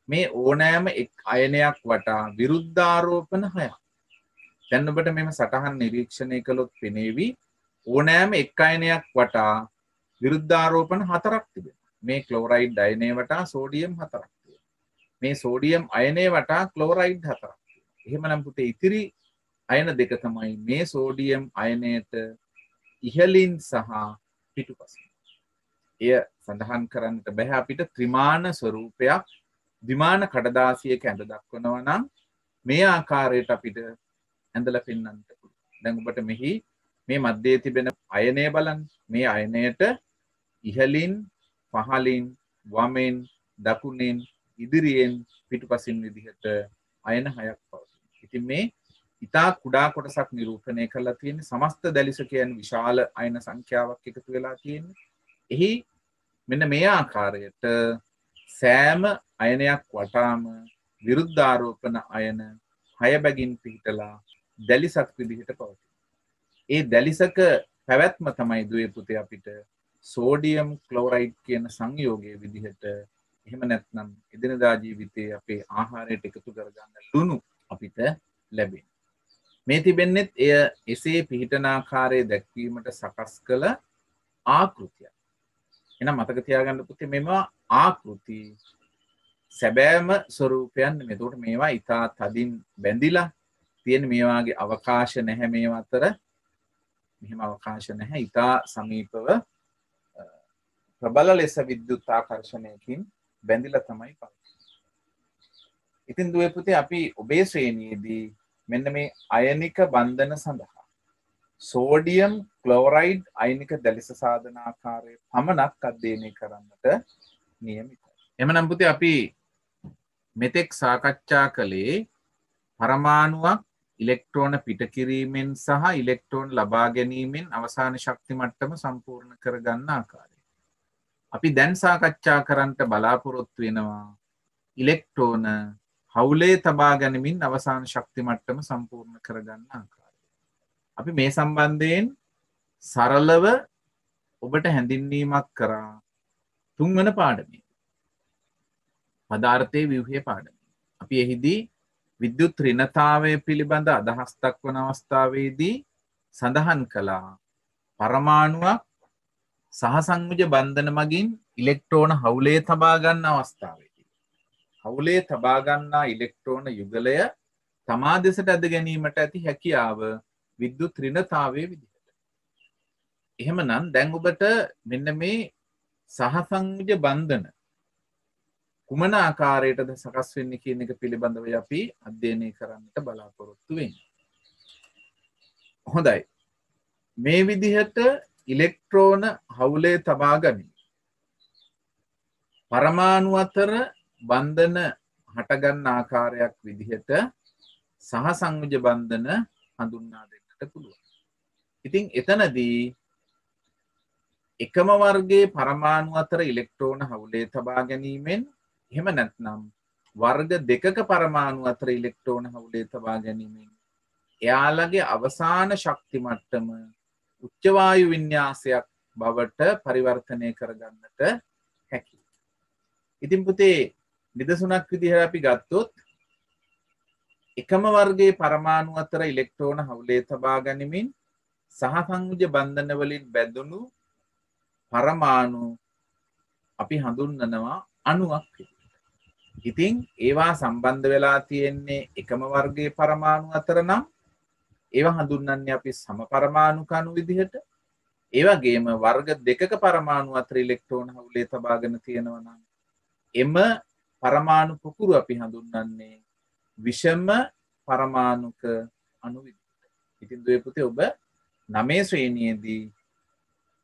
මේ ඕනෑම එක් අයනයක් වටා විරුද්ධාරෝපණ 6ක්. දැන් ඔබට මෙම සටහන් නිරීක්ෂණය කළොත් පෙනේවි ඕනෑම එක් අයනයක් වටා විරුද්ධාරෝපණ 4ක් තිබෙනවා. මේ ක්ලෝරයිඩ් අයනය වටා සෝඩියම් 4ක් තියෙනවා. මේ සෝඩියම් අයනය වටා ක්ලෝරයිඩ් 4ක් තියෙනවා. එහෙමනම් පුතේ ඉතිරි අයන දෙක තමයි මේ සෝඩියම් අයනයට ඉහළින් සහ පිටුපසින්. එය සඳහන් කරන්නට බෑ අපිට ත්‍රිමාණ ස්වරූපයක් විමාන කඩදාසියක ඇඳ දක්වනවා නම් මේ ආකාරයට අපිට ඇඳලා පෙන්වන්නට පුළුවන්. දැන් ඔබට මෙහි මේ මැදේ තිබෙන අයනය බලන්න. මේ අයනයට ඉහළින් පහළින් වමෙන් දකුණෙන් ඉදිරියෙන් පිටුපසින් විදිහට අයන 6ක් පවතිනවා. ඉතින් මේ ඉතා කුඩා කොටසක් නිරූපණය කරලා තියෙන්නේ සමස්ත දැලිසකයන් විශාල අයන සංඛ්‍යාවක් එකතු වෙලා තියෙන්නේ. එහි මෙන්න මේ ආකාරයට සෑම අයනයක් වටාම විරුද්ධාරෝපණ අයන 6 බැගින් පිහිටලා දැලිසක් විදිහට පවතිනවා. ඒ දැලිසක පැවැත්ම තමයි දුවේ පුතේ අපිට සෝඩියම් ක්ලෝරයිඩ් කියන සංයෝගයේ විදිහට එහෙම නැත්නම් එදිනදා ජීවිතයේ අපේ ආහාරයට එකතු කරගන්න ලුණු අපිට ලැබෙනවා. මේ තිබෙන්නේත් එය එසේ පිහිටන ආකාරය දැක්වීමට සකස් කළ ආකෘතියක්. එහෙනම් මතක තියාගන්න පුතේ මේවා ආකෘති සැබෑම ස්වරූපයන් නෙමෙයි. ඒකට මේවා ඊටා තදින් බැඳිලා තියෙන මේ වාගේ අවකාශ නැහැ මේවා අතර. මෙහෙම අවකාශ නැහැ. ඊටා සමීපව ප්‍රබල ලෙස විද්‍යුත් ආකර්ෂණයකින් බැඳිලා තමයි පවතින්නේ. ඉතින් දුවේ පුතේ අපි ඔබේ ශ්‍රේණියේදී මෙන්න මේ අයනික බන්ධන සඳහා සෝඩියම් ක්ලෝරයිඩ් අයනික දැලිස සාධන ආකාරය පමණක් අධ්‍යයනය කරන්නට නියමිතයි. එමනම් පුතේ අපි මෙතෙක් සාකච්ඡා කළේ පරමාණුවක් ඉලෙක්ට්‍රෝන පිට කිරීමෙන් සහ ඉලෙක්ට්‍රෝන ලබා ගැනීමෙන් අවසාන ශක්ති මට්ටම සම්පූර්ණ කරගන්න ආකාරය. අපි දැන් සාකච්ඡා කරන්නට බලාපොරොත්තු වෙනවා ඉලෙක්ට්‍රෝන හවුලේ තබා ගැනීමෙන් අවසාන ශක්ති මට්ටම සම්පූර්ණ කරගන්න ආකාරය. අපි මේ සම්බන්ධයෙන් සරලව ඔබට හැඳින්වීමක් කරා තුන්වන පාඩමේ පදාර්ථයේ ව්‍යුහයේ පාඩමේ. අපි එහිදී විද්‍යුත් ඍණතාවය පිළිබඳ අදහස් දක්වන අවස්ථාවේදී සඳහන් කළා පරමාණුවක් සහසංයුජ බන්ධන මගින් ඉලෙක්ට්‍රෝන හවුලේ තබා ගන්න අවස්ථාවේදී හවුලේ තබා ගන්නා ඉලෙක්ට්‍රෝන යුගලය තමා දෙසට ඇද ගැනීමට ඇති හැකියාව විද්‍යුත් ඍණතාවයේ විදිහට. එහෙමනම් දැන් ඔබට මෙන්න මේ සහසංයුජ බන්ධන කුමන ආකාරයටද සකස් වෙන්නේ කියන එක පිළිබඳව අපි අධ්‍යයනය කරන්නට බලාපොරොත්තු වෙන්නේ. හොඳයි. මේ විදිහට ඉලෙක්ට්‍රෝන හවුලේ තබා ගනිමින් පරමාණු අතර බන්ධන හටගන්න ආකාරයක් විදිහට සහසංයුජ බන්ධන හඳුන්වා දෙන්නට පුළුවන්. ඉතින් එතනදී එකම වර්ගයේ පරමාණු අතර ඉලෙක්ට්‍රෝන හවුලේ තබා ගැනීමෙන් එහෙම නැත්නම් වර්ග දෙකක පරමාණු අතර ඉලෙක්ට්‍රෝන හවුලේ තබා ගැනීමෙන් එයාලගේ අවසාන ශක්ති මට්ටම උච්ච වායු වින්‍යාසයක් බවට පරිවර්තනය කරගන්නට හැකියි. ඉතින් පුතේ නිදසුනක් විදිහට අපි ගත්තොත් එකම වර්ගයේ පරමාණු අතර ඉලෙක්ට්‍රෝන හවුලේ තබා ගැනීමෙන් සහසංයුජ බන්ධන වලින් බැඳුණු පරමාණු අපි හඳුන්වනවා අණුවක් විදිහට. ඉතින් ඒවා සම්බන්ධ වෙලා තියෙන්නේ එකම වර්ගයේ පරමාණු අතර නම් ඒවා හඳුන්වන්නේ අපි සමපරමාණුක අණු විදිහට. ඒ වගේම වර්ග දෙකක පරමාණු අතර ඉලෙක්ට්‍රෝන හවුලේ තබාගෙන තියෙනවා නම් එම පරමාණු පුකුරු අපි හඳුන්වන්නේ විෂම පරමාණුක අණු විදිහට. ඉතින් දුවේ පුතේ ඔබ 9 ශ්‍රේණියේදී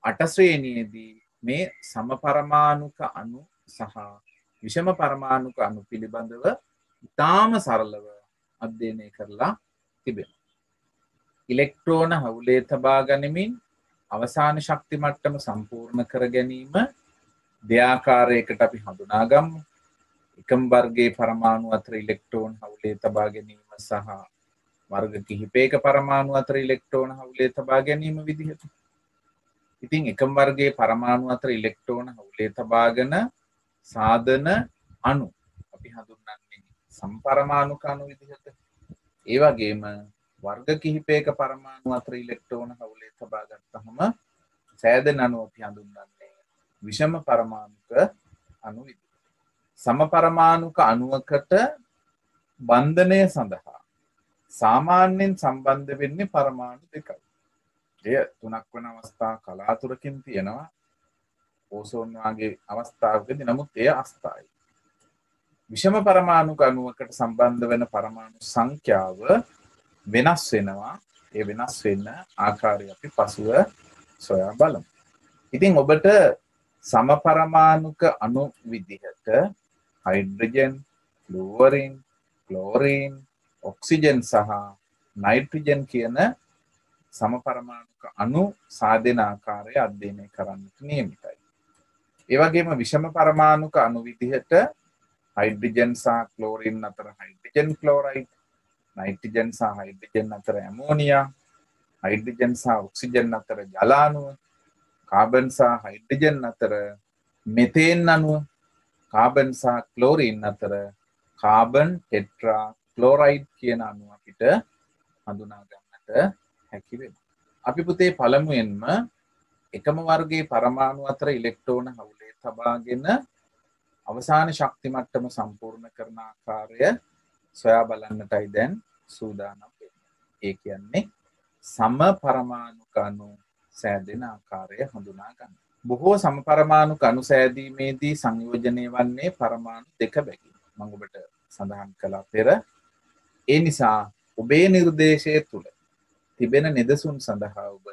8 ශ්‍රේණියේදී මේ සමපරමාණුක අණු සහ විෂම පරමාණුක අණු පිළිබඳව ඉතාම සරලව අධ්‍යයනය කරලා තිබෙනවා. ඉලෙක්ට්‍රෝන හවුලේ තබා ගනිමින් අවසාන ශක්ති මට්ටම සම්පූර්ණ කර ගැනීම දෙආකාරයකට අපි හඳුනා ගමු. එකම වර්ගයේ පරමාණු අතර ඉලෙක්ට්‍රෝන හවුලේ තබා ගැනීම සහ වර්ග කිහිපයක පරමාණු අතර ඉලෙක්ට්‍රෝන හවුලේ තබා ගැනීම විදිහට. ඉතින් එකම වර්ගයේ පරමාණු අතර ඉලෙක්ට්‍රෝන හවුලේ තබාගෙන සාධන අණු අපි හඳුන්වන්නේ සම්පරමාණුක අණු විදිහට. ඒ වගේම වර්ග කිහිපයක පරමාණු අතර ඉලෙක්ට්‍රෝන හවුලේ තබා ගත්තහම සෑදන අණු අපි හඳුන්වන්නේ විෂම පරමාණුක අණු විදිහට. සමපරමාණුක අණුවකට බන්ධනය සඳහා සාමාන්‍යයෙන් සම්බන්ධ වෙන්නේ පරමාණු දෙකයි. එය තුනක් වන අවස්ථා කලාතුරකින් තියෙනවා. ඕසෝන් වාගේ අවස්ථාවකදී නමුත් එය අස්ථායි. විෂම පරමාණුක අණුවකට සම්බන්ධ වෙන පරමාණු සංඛ්‍යාව වෙනස් වෙනවා. ඒ වෙනස් වෙන ආකාරය අපි පසුව සොයා බලමු. ඉතින් ඔබට සමපරමාණුක අණු විදිහට හයිඩ්‍රජන්, ෆ්ලුවරින්, ක්ලෝරින්, ඔක්සිජන් සහ නයිට්‍රජන් කියන සමපරමාණුක අණු සාදෙන ආකාරය අධ්‍යයනය කරන්නට නියමිතයි. ඒ වගේම විෂම පරමාණුක අණු විදිහට හයිඩ්‍රජන් සහ ක්ලෝරින් අතර හයිඩ්‍රජන් ක්ලෝරයිඩ්, නයිට්‍රජන් සහ හයිඩ්‍රජන් අතර ඇමෝනියා, හයිඩ්‍රජන් සහ ඔක්සිජන් අතර ජල අණුව, කාබන් සහ හයිඩ්‍රජන් අතර මෙතේන් අණුව, කාබන් සහ ක්ලෝරින් අතර කාබන් ටෙට්‍රා ක්ලෝරයිඩ් කියන අණුව අපිට හඳුනා ගන්නට හැකි වෙනවා. අපි පුතේ පළමුවෙන්ම එකම වර්ගයේ පරමාණු අතර ඉලෙක්ට්‍රෝන හවුලේ තබාගෙන අවසාන ශක්ති මට්ටම සම්පූර්ණ කරන ආකාරය සොයා බලන්නටයි දැන් සූදානම් වෙන්නේ. ඒ කියන්නේ සමපරමාණුක අණු සෑදෙන ආකාරය හඳුනා ගන්න. බොහෝ සමපරමාණුක අණු සෑදීමේදී සංයෝජනය වන්නේ පරමාණු දෙක බැගින්. මම ඔබට සඳහන් කළා පෙර. ඒ නිසා ඔබේ නිර්දේශය තුල තිබෙන නිදසුන් සඳහා ඔබ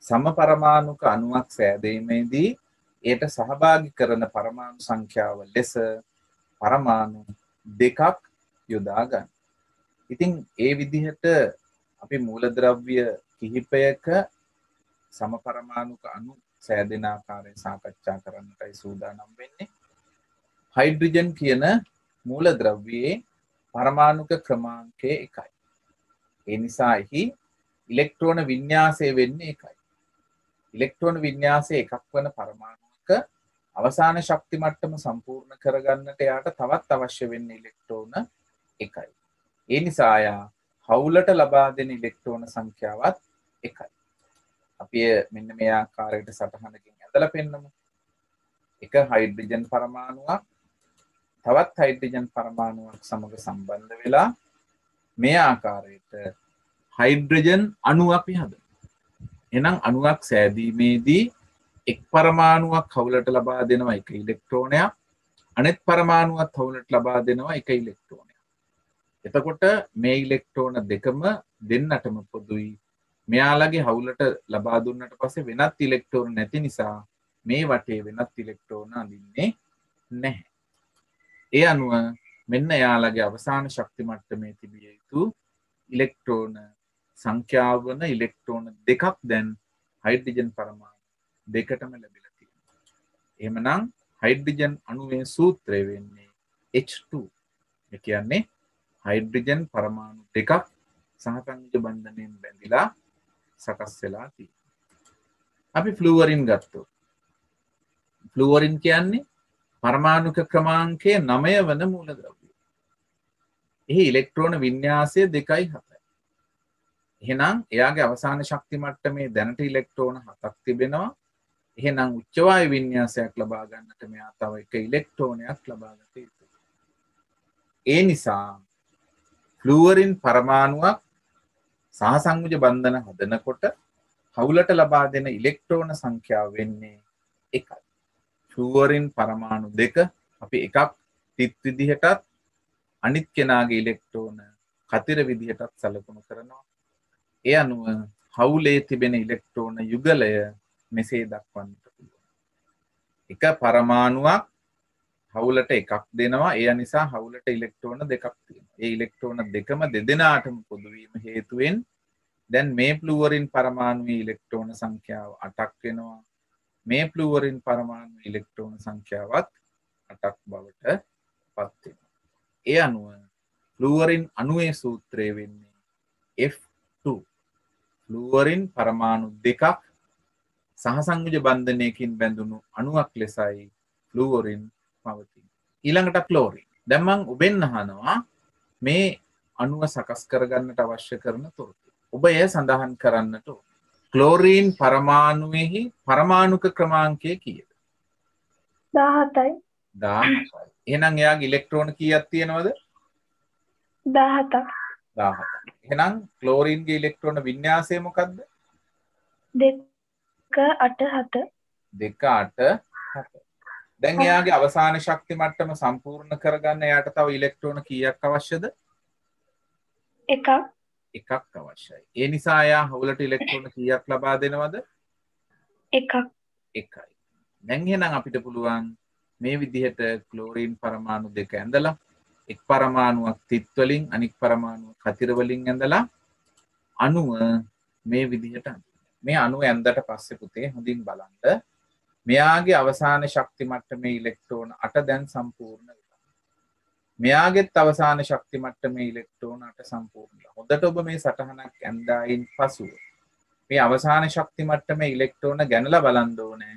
සමපරමාණුක අණුවක් සෑදීමේදී ඒට සහභාගී කරන පරමාණු සංඛ්‍යාව ලෙස පරමාණු දෙකක් යොදා ගන්න. ඉතින් ඒ විදිහට අපි මූලද්‍රව්‍ය කිහිපයක සමපරමාණුක අණු සෑදෙන ආකාරය සාකච්ඡා කරන්නටයි සූදානම් වෙන්නේ. හයිඩ්‍රජන් කියන මූලද්‍රව්‍යයේ පරමාණුක ක්‍රමාංකය 1යි. ඒ නිසා එහි ඉලෙක්ට්‍රෝන වින්‍යාසය වෙන්නේ 1යි. ඉලෙක්ට්‍රෝන වින්‍යාසයේ එකක් වන පරමාණුක අවසාන ශක්ති මට්ටම සම්පූර්ණ කරගන්නට එයාට තවත් අවශ්‍ය වෙන්නේ ඉලෙක්ට්‍රෝන එකයි. ඒ නිසා යා හවුලට ලබා දෙන ඉලෙක්ට්‍රෝන සංඛ්‍යාවත් එකයි. අපි මෙන්න මේ ආකාරයට සටහනකින් ඇදලා පෙන්නමු. එක හයිඩ්‍රජන් පරමාණුවක් තවත් හයිඩ්‍රජන් පරමාණුවක් සමග සම්බන්ධ වෙලා මේ ආකාරයට හයිඩ්‍රජන් අණුවක් අපි හදමු. එහෙනම් අණුවක් සෑදීමේදී එක් පරමාණුවක් හවුලට ලබා දෙනවා එක ඉලෙක්ට්‍රෝනයක්, අනෙත් පරමාණුවක් හවුලට ලබා දෙනවා එක ඉලෙක්ට්‍රෝනයක්. එතකොට මේ ඉලෙක්ට්‍රෝන දෙකම දෙන්නටම පොදුයි. මෙයාලගේ හවුලට ලබා දුන්නට පස්සේ වෙනත් ඉලෙක්ට්‍රෝන නැති නිසා මේ වටේ වෙනත් ඉලෙක්ට්‍රෝන අඳින්නේ නැහැ. ඒ අනුව මෙන්න එයාලගේ අවසාන ශක්ති මට්ටමේ තිබිය යුතු ඉලෙක්ට්‍රෝන සංඛ්‍යාව වන ඉලෙක්ට්‍රෝන දෙකක් දැන් හයිඩ්‍රජන් පරමාණු දෙකටම ලැබිලා තියෙනවා. එහෙමනම් හයිඩ්‍රජන් අණුවේ සූත්‍රය වෙන්නේ H2. ඒ කියන්නේ හයිඩ්‍රජන් පරමාණු දෙකක් සහසංයෝජ බන්ධනයෙන් බැඳිලා සකස් වෙලා තියෙනවා. අපි ෆ්ලුවරින් ගත්තොත් ෆ්ලුවරින් කියන්නේ පරමාණුක ක්‍රමාංකය 9 වන මූලද්‍රව්‍යය. එහි ඉලෙක්ට්‍රෝන වින්‍යාසය 2.7. එහෙනම් එයාගේ අවසාන ශක්ති මට්ටමේ දැනට ඉලෙක්ට්‍රෝන 7ක් තිබෙනවා. එහෙනම් උච්ච වායු වින්‍යාසයක් ලබා ගන්නට මෙයා තව එක ඉලෙක්ට්‍රෝනයක් ලබා ගත යුතුයි. ඒ නිසා ෆ්ලුවරින් පරමාණුවක් සහසංයෝජ බන්ධන හදනකොට හවුලට ලබා දෙන ඉලෙක්ට්‍රෝන සංඛ්‍යාව වෙන්නේ 1යි. ෆ්ලුවරින් පරමාණු දෙක අපි එකක් තිත් විදිහටත් අනිත් කෙනාගේ ඉලෙක්ට්‍රෝන කතිර විදිහටත් සලකුණු කරනවා. ඒ අනුව හවුලේ තිබෙන ඉලෙක්ට්‍රෝන යුගලය මෙසේ දක්වන්නට පුළුවන්. එක පරමාණුවක් හවුලට එකක් දෙනවා. ඒ නිසා හවුලට ඉලෙක්ට්‍රෝන දෙකක් තියෙනවා. ඒ ඉලෙක්ට්‍රෝන දෙකම දෙදෙනාටම පොදු වීම හේතුවෙන් දැන් මේ ෆ්ලුවරින් පරමාණුවේ ඉලෙක්ට්‍රෝන සංඛ්‍යාව 8ක් වෙනවා. මේ ෆ්ලුවරින් පරමාණු ඉලෙක්ට්‍රෝන සංඛ්‍යාවත් 8ක් බවට පත් වෙනවා. ඒ අනුව ෆ්ලුවරින් අණුවේ සූත්‍රය වෙන්නේ F2. ෆ්ලුවරින් පරමාණු දෙකක් සහසංයෝජ බන්ධනයකින් බැඳුණු අණුවක් ලෙසයි ෆ්ලුවරින් පවතින. ඊළඟට ක්ලෝරින්. දැන් මම ඔබෙන් අහනවා මේ අණුව සකස් කරගන්නට අවශ්‍ය කරන තොරතුරු. ඔබ එය සඳහන් කරන්නට ඕන. ක්ලෝරීන් පරමාණුවේහි පරමාණුක ක්‍රමාංකය කීයද? 17යි. 17යි. එහෙනම් එයාගේ ඉලෙක්ට්‍රෝන කීයක් තියෙනවද? 17ක්. 17ක්. එහෙනම් ක්ලෝරීන්ගේ ඉලෙක්ට්‍රෝන වින්‍යාසය මොකක්ද? 2 8 7. 2 8 7. දැන් එයාගේ අවසාන ශක්ති මට්ටම සම්පූර්ණ කරගන්න එයාට තව ඉලෙක්ට්‍රෝන කීයක් අවශ්‍යද? එකක්. එකක් අවශ්‍යයි. ඒ නිසා එයා හවුලට ඉලෙක්ට්‍රෝන කීයක් ලබා දෙනවද? එකක්. එකයි. දැන් එහෙනම් අපිට පුළුවන් මේ විදිහට ක්ලෝරීන් පරමාණු දෙක ඇඳලා එක් පරමාණුවක් තිත් වලින් අනික් පරමාණුවක් කතිර වලින් ඇඳලා අණුව මේ විදිහට මේ අණුව ඇඳට පස්සේ පුතේ හොඳින් බලන්න මෙයාගේ අවසාන ශක්ති මට්ටමේ ඉලෙක්ට්‍රෝන 8 දැන් සම්පූර්ණ වෙනවා. මෙයාගේත් අවසාන ශක්ති මට්ටමේ ඉලෙක්ට්‍රෝන 8 සම්පූර්ණ වෙනවා. හොඳට ඔබ මේ සටහනක් ඇඳායින් පසුව මේ අවසාන ශක්ති මට්ටමේ ඉලෙක්ට්‍රෝන ගැනලා බලන්න ඕනේ.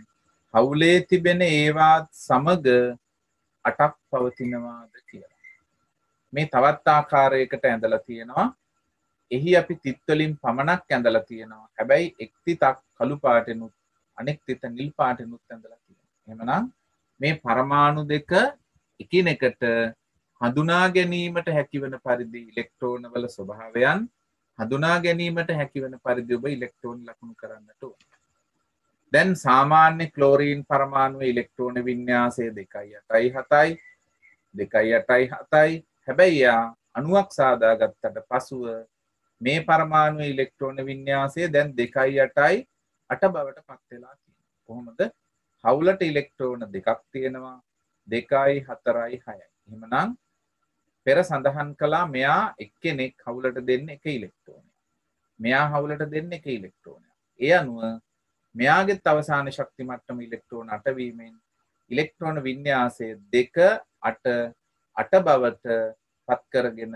හවුලේ තිබෙන ඒවාත් සමග 8ක් පවතිනවාද කියලා. මේ තවත් ආකාරයකට ඇඳලා තියෙනවා. එහි අපි තිත් වලින් පමණක් ඇඳලා තියෙනවා. හැබැයි එක් තිතක් කළු පාටෙනුත් අනෙක් තිත නිල් පාටෙනුත් ඇඳලා තියෙනවා. එහෙමනම් මේ පරමාණු දෙක එකිනෙකට හඳුනා ගැනීමට හැකිවන පරිදි ඉලෙක්ට්‍රෝන වල ස්වභාවයන් හඳුනා ගැනීමට හැකිවන පරිදි ඔබ ඉලෙක්ට්‍රෝන ලකුණු කරන්නට ඕන. දැන් සාමාන්‍ය ක්ලෝරීන් පරමාණුවේ ඉලෙක්ට්‍රෝන වින්‍යාසය 2.8යි 7යි 2.8යි 7යි. හැබැයි යා අණුවක් සාදාගත්තට පසුව මේ පරමාණුවේ ඉලෙක්ට්‍රෝන වින්‍යාසය දැන් 2.8යි 8 බවට පත් වෙලා තියෙනවා. කොහොමද? හවුලට ඉලෙක්ට්‍රෝන දෙකක් තියෙනවා 2යි 4යි 6යි. එහෙමනම් පෙර සඳහන් කළා මෙයා එක්කෙනෙක් හවුලට දෙන්න එක ඉලෙක්ට්‍රෝනයක්. මෙයා හවුලට දෙන්න එක ඉලෙක්ට්‍රෝනයක්. ඒ අනුව මෙයාගේ අවසාන ශක්ති මට්ටම ඉලෙක්ට්‍රෝන 8 වීමෙන් ඉලෙක්ට්‍රෝන වින්‍යාසය 2 8 8 බවට පත් කරගෙන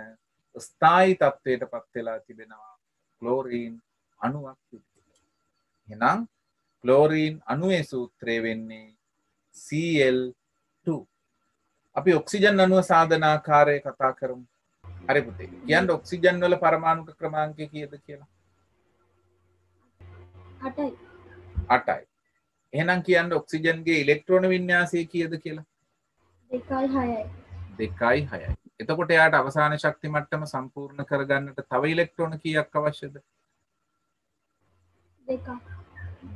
ස්ථායි තත්වයට පත් වෙලා තිබෙනවා ක්ලෝරීන් අණුවක් විදිහට. එහෙනම් ක්ලෝරීන් අණුවේ සූත්‍රය වෙන්නේ Cl2. අපි ඔක්සිජන් අණුව සාධනාකාරය කතා කරමු. හරි පුතේ. කියන්න ඔක්සිජන් වල පරමාණුක ක්‍රමාංකය කීයද කියලා? 8යි. 8යි. එහෙනම් කියන්න ඔක්සිජන්ගේ ඉලෙක්ට්‍රෝන වින්‍යාසය කීයද කියලා? 2යි 6යි. 2යි 6යි. එතකොට එයාට අවසාන ශක්ති මට්ටම සම්පූර්ණ කරගන්නට තව ඉලෙක්ට්‍රෝන කීයක් අවශ්‍යද? 2ක්.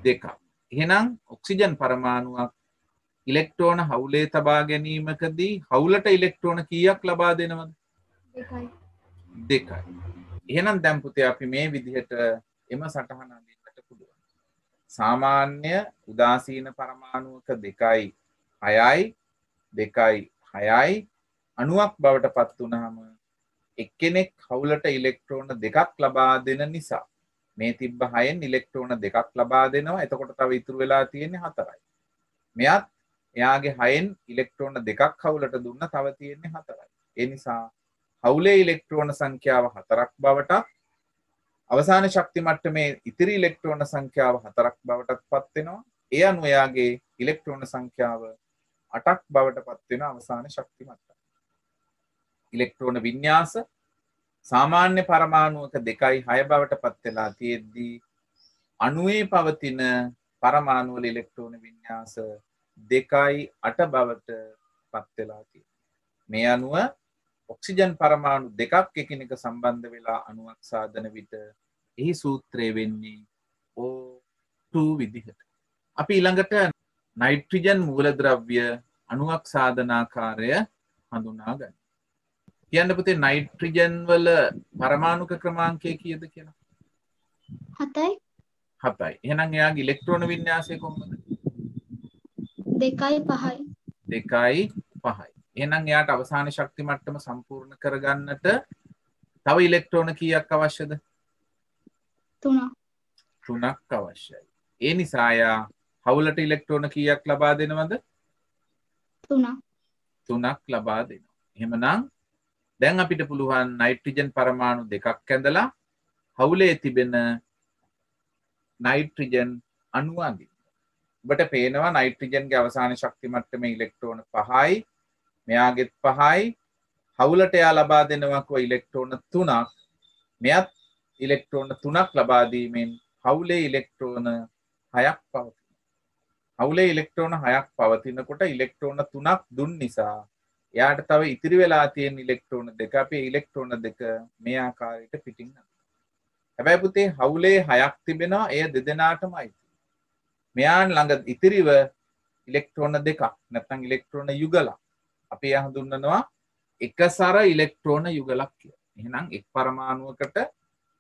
2ක්. එහෙනම් ඔක්සිජන් පරමාණුවක් ඉලෙක්ට්‍රෝන හවුලේ තබා ගැනීමකදී හවුලට ඉලෙක්ට්‍රෝන කීයක් ලබා දෙනවද? 2යි. 2යි. එහෙනම් දැන් පුතේ අපි මේ විදිහට එම සටහන අඳින්නට පුළුවන්. සාමාන්‍ය උදාසීන පරමාණුවක 2යි 6යි 2යි 6යි අණුවක් බවට පත් වුනහම එක්කෙනෙක් හවුලට ඉලෙක්ට්‍රෝන 2ක් ලබා දෙන නිසා මේ තිබ්බ 6න් ඉලෙක්ට්‍රෝන 2ක් ලබා දෙනවා. එතකොට තව ඉතුරු වෙලා තියෙන්නේ 4යි. මෙයත් එයාගේ 6න් ඉලෙක්ට්‍රෝන 2ක් හවුලට දුන්න තව තියෙන්නේ 4යි. ඒ නිසා හවුලේ ඉලෙක්ට්‍රෝන සංඛ්‍යාව 4ක් බවට අවසාන ශක්ති මට්ටමේ ඉතිරි ඉලෙක්ට්‍රෝන සංඛ්‍යාව 4ක් බවටත් පත් වෙනවා. ඒ අනුව එයාගේ ඉලෙක්ට්‍රෝන සංඛ්‍යාව 8ක් බවට පත් වෙන අවසාන ශක්ති මට්ටම. ඉලෙක්ට්‍රෝන වින්‍යාස සාමාන්‍ය පරමාණුවක 2යි 6 බවට පත් වෙලා තියෙද්දී අණුවේ පවතින පරමාණු වල ඉලෙක්ට්‍රෝන වින්‍යාස 2යි 8 බවට පත් වෙලා තියෙනවා. මේ අනුව ඔක්සිජන් පරමාණු දෙකක් එකිනෙක සම්බන්ධ වෙලා අණුවක් සාදන විට එහි සූත්‍රය වෙන්නේ O2 විදිහට. අපි ඊළඟට නයිට්‍රජන් මූලද්‍රව්‍ය අණුවක් සාධනාකාරය හඳුනා ගන්න. කියන්න පුතේ නයිට්‍රජන් වල පරමාණුක ක්‍රමාංකය කීයද කියලා? 7යි. 7යි. එහෙනම් එයාගේ ඉලෙක්ට්‍රෝන වින්‍යාසය කොහොමද? 2යි 5යි. 2යි 5යි. එහෙනම් එයාට අවසාන ශක්ති මට්ටම සම්පූර්ණ කරගන්නට තව ඉලෙක්ට්‍රෝන කීයක් අවශ්‍යද? 3ක්. 3ක් අවශ්‍යයි. ඒ නිසා එයා හවුලට ඉලෙක්ට්‍රෝන කීයක් ලබා දෙනවද? 3ක්. 3ක් ලබා දෙනවා. එහෙමනම් දැන් අපිට පුළුවන් නයිට්‍රජන් පරමාණු දෙකක් ඇඳලා හවුලේ තිබෙන නයිට්‍රජන් අණුව අඳින්න. ඔබට පේනවා නයිට්‍රජන්ගේ අවසාන ශක්ති මට්ටමේ ඉලෙක්ට්‍රෝන 5යි. මෙයාගෙත් 5යි. හවුලට එයා ලබා දෙනවා කො ඉලෙක්ට්‍රෝන 3ක්. මෙයත් ඉලෙක්ට්‍රෝන 3ක් ලබා දීමෙන් හවුලේ ඉලෙක්ට්‍රෝන 6ක් පවතිනවා. හවුලේ ඉලෙක්ට්‍රෝන 6ක් පවතිනකොට ඉලෙක්ට්‍රෝන 3ක් දුන් නිසා එයාට තව ඉතිරි වෙලා තියෙන ඉලෙක්ට්‍රෝන 2 අපේ ඉලෙක්ට්‍රෝන 2 මේ ආකාරයට පිටින් යනවා. හැබැයි පුතේ හවුලේ 6ක් තිබෙනවා. එය දෙදෙනාටමයි. මෙයාන් ළඟ ඉතිරිව ඉලෙක්ට්‍රෝන 2ක් නැත්නම් ඉලෙක්ට්‍රෝන යුගලක් අපි හඳුන්වනවා එකසර ඉලෙක්ට්‍රෝන යුගලක් කියලා. එහෙනම් එක් පරමාණුවකට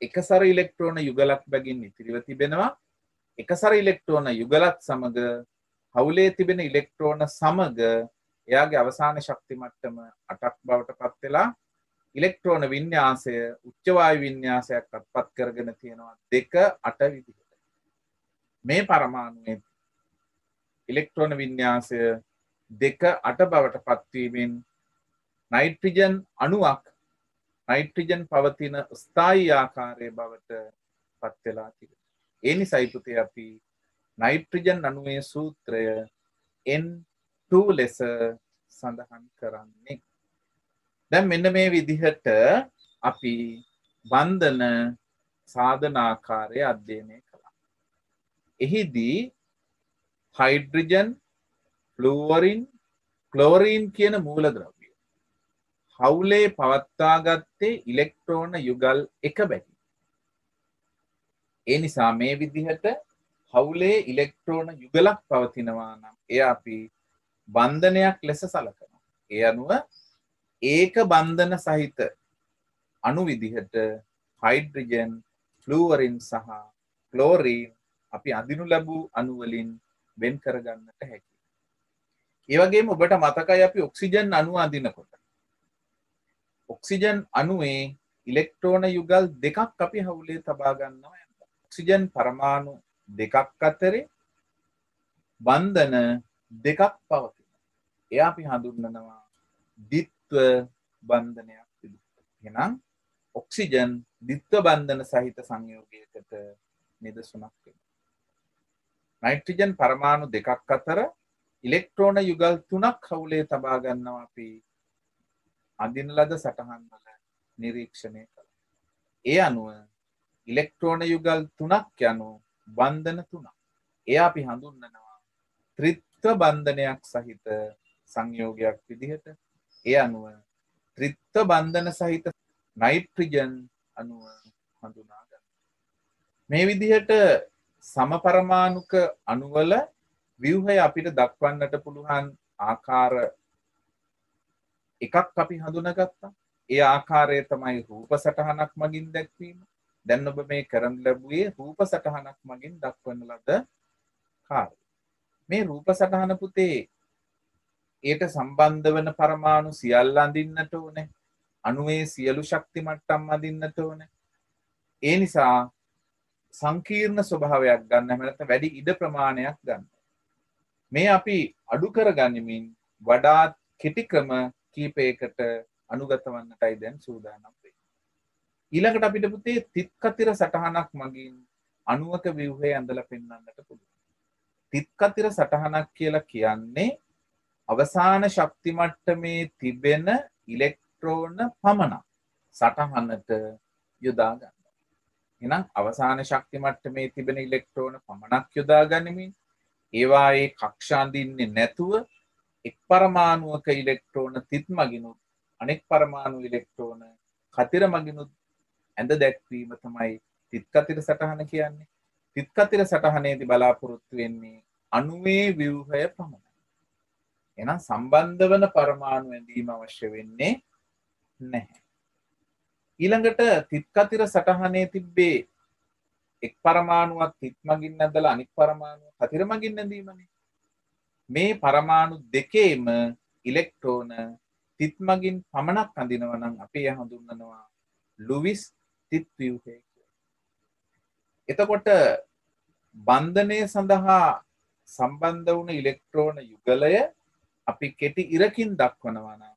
එකසර ඉලෙක්ට්‍රෝන යුගලක් බැගින් ඉතිරිව තිබෙනවා. එකසර ඉලෙක්ට්‍රෝන යුගලත් සමග හවුලේ තිබෙන ඉලෙක්ට්‍රෝන සමග එයාගේ අවසාන ශක්ති මට්ටම 8ක් බවට පත් වෙලා ඉලෙක්ට්‍රෝන වින්‍යාසය උච්ච වායු වින්‍යාසයක් අත්පත් කරගෙන තියෙනවා 2 8 විදිහට. මේ පරමාණුවේ ඉලෙක්ට්‍රෝන වින්‍යාසය 2 8 බවට පත්වීමෙන් නයිට්‍රජන් අණුවක් නයිට්‍රජන් පවතින ස්ථායී ආකාරයේ බවට පත් වෙලා තිබෙනවා. ඒ නිසායි පුතේ අපි නයිට්‍රජන් අණුවේ සූත්‍රය N2 ලෙස සඳහන් කරන්නේ. දැන් මෙන්න මේ විදිහට අපි බන්ධන සාධනාකාරය අධ්‍යයනය කළා. එහිදී හයිඩ්‍රජන්, ෆ්ලුවරින්, ක්ලෝරීන් කියන මූලද්‍රව්‍ය හවුලේ පවත්වාගත්තේ ඉලෙක්ට්‍රෝන යුගල් 1 බැගින්. ඒ නිසා මේ විදිහට හවුලේ ඉලෙක්ට්‍රෝන යුගලක් පවතිනවා නම් එය අපි බන්ධනයක් ලෙස සලකනවා. ඒ අනුව ඒක බන්ධන සහිත අණු විදිහට හයිඩ්‍රජන්, ෆ්ලුවරින් සහ ක්ලෝරීන් අපි අඳිනු ලැබූ අණු වලින් වෙන් කරගන්නට හැකියි. ඒ වගේම ඔබට මතකයි අපි ඔක්සිජන් අණුව අඳිනකොට ඔක්සිජන් අණුවේ ඉලෙක්ට්‍රෝන යුගල් 2ක් අපි හවුලේ තබා ගන්නවා. ඔක්සිජන් පරමාණු 2ක් අතරේ බන්ධන 2ක් පවතිනවා. එය අපි හඳුන්වනවා ද්විත්ව බන්ධනයක් විදිහට. එහෙනම් ඔක්සිජන් ද්විත්ව බන්ධන සහිත සංයෝගයකට නිදසුනක් වෙනවා. නයිට්‍රජන් පරමාණු දෙකක් අතර ඉලෙක්ට්‍රෝන යුගල් 3ක් හවුලේ තබා ගන්නවා අපි අඳින ලද සටහන් වල නිරීක්ෂණය කළා. ඒ අනුව ඉලෙක්ට්‍රෝන යුගල් 3ක් යනු බන්ධන 3ක්. එය අපි හඳුන්වනවා ත්‍රිත්ව බන්ධනයක් සහිත සංයෝගයක් විදිහට. ඒ අනුව ත්‍රිත්ව බන්ධන සහිත නයිට්‍රජන් අණුව හඳුනා ගන්නවා. මේ විදිහට සමපරමාණුක අණුවල ව්‍යුහය අපිට දක්වන්නට පුළුවන් ආකාර එකක් අපි හඳුනාගත්තා. ඒ ආකාරය තමයි රූප සටහනක් මගින් දැක්වීම. දැන් ඔබ මේ කරන් ලැබුවේ රූප සටහනක් මගින් දක්වන ලද කාර්යය. මේ රූප සටහන පුතේ ඒට සම්බන්ධ වන පරමාණු සියල්ල අඳින්නට ඕනේ. අණුවේ සියලු ශක්ති මට්ටම් අඳින්නට ඕනේ. ඒ නිසා සංකීර්ණ ස්වභාවයක් ගන්න හැම නැත්නම් වැඩි ඉඩ ප්‍රමාණයක් ගන්න. මේ අපි අඩු කරගනිමින් වඩාත් කෙටි ක්‍රම කීපයකට අනුගත වන්නටයි දැන් සූදානම් වෙන්නේ. ඊළඟට අපිට පුතේ තිත්කතිර සටහනක් මගින් අණුවක ව්‍යුහය ඇඳලා පෙන්වන්නට පුළුවන්. තිත්කතිර සටහනක් කියලා කියන්නේ අවසාන ශක්ති මට්ටමේ තිබෙන ඉලෙක්ට්‍රෝන පමණක් සටහනට යොදා ගන්න. එහෙනම් අවසාන ශක්ති මට්ටමේ තිබෙන ඉලෙක්ට්‍රෝන පමණක් යොදා ගනිමින් ඒවායේ කක්ෂා අඳින්නේ නැතුව එක් පරමාණුවක ඉලෙක්ට්‍රෝන තිත් මගිනුත් අනෙක් පරමාණු ඉලෙක්ට්‍රෝන කතිර මගිනුත් ඇඳ දැක්වීම තමයි තිත්කතිර සටහන කියන්නේ. තිත්කතිර සටහනේදී බලාපොරොත්තු වෙන්නේ අණුවේ ව්‍යුහය පමණයි. එහෙනම් සම්බන්ධ වන පරමාණු ඇඳීම අවශ්‍ය වෙන්නේ නැහැ. ඊළඟට තිත්කතිර සටහනේ තිබ්බේ එක් පරමාණුවක් තිත් මගින් ඇඳලා අනිත් පරමාණුව කතිර මගින් ඇඳීමනේ. මේ පරමාණු දෙකේම ඉලෙක්ට්‍රෝන තිත් මගින් පමණක් අඳිනවා නම් අපි එය හඳුන්වනවා ලුයිස් තිත් ව්‍යුහය කියලා. එතකොට බන්ධනය සඳහා සම්බන්ධ වුණ ඉලෙක්ට්‍රෝන යුගලය අපි කෙටි ඉරකින් දක්වනවා නම්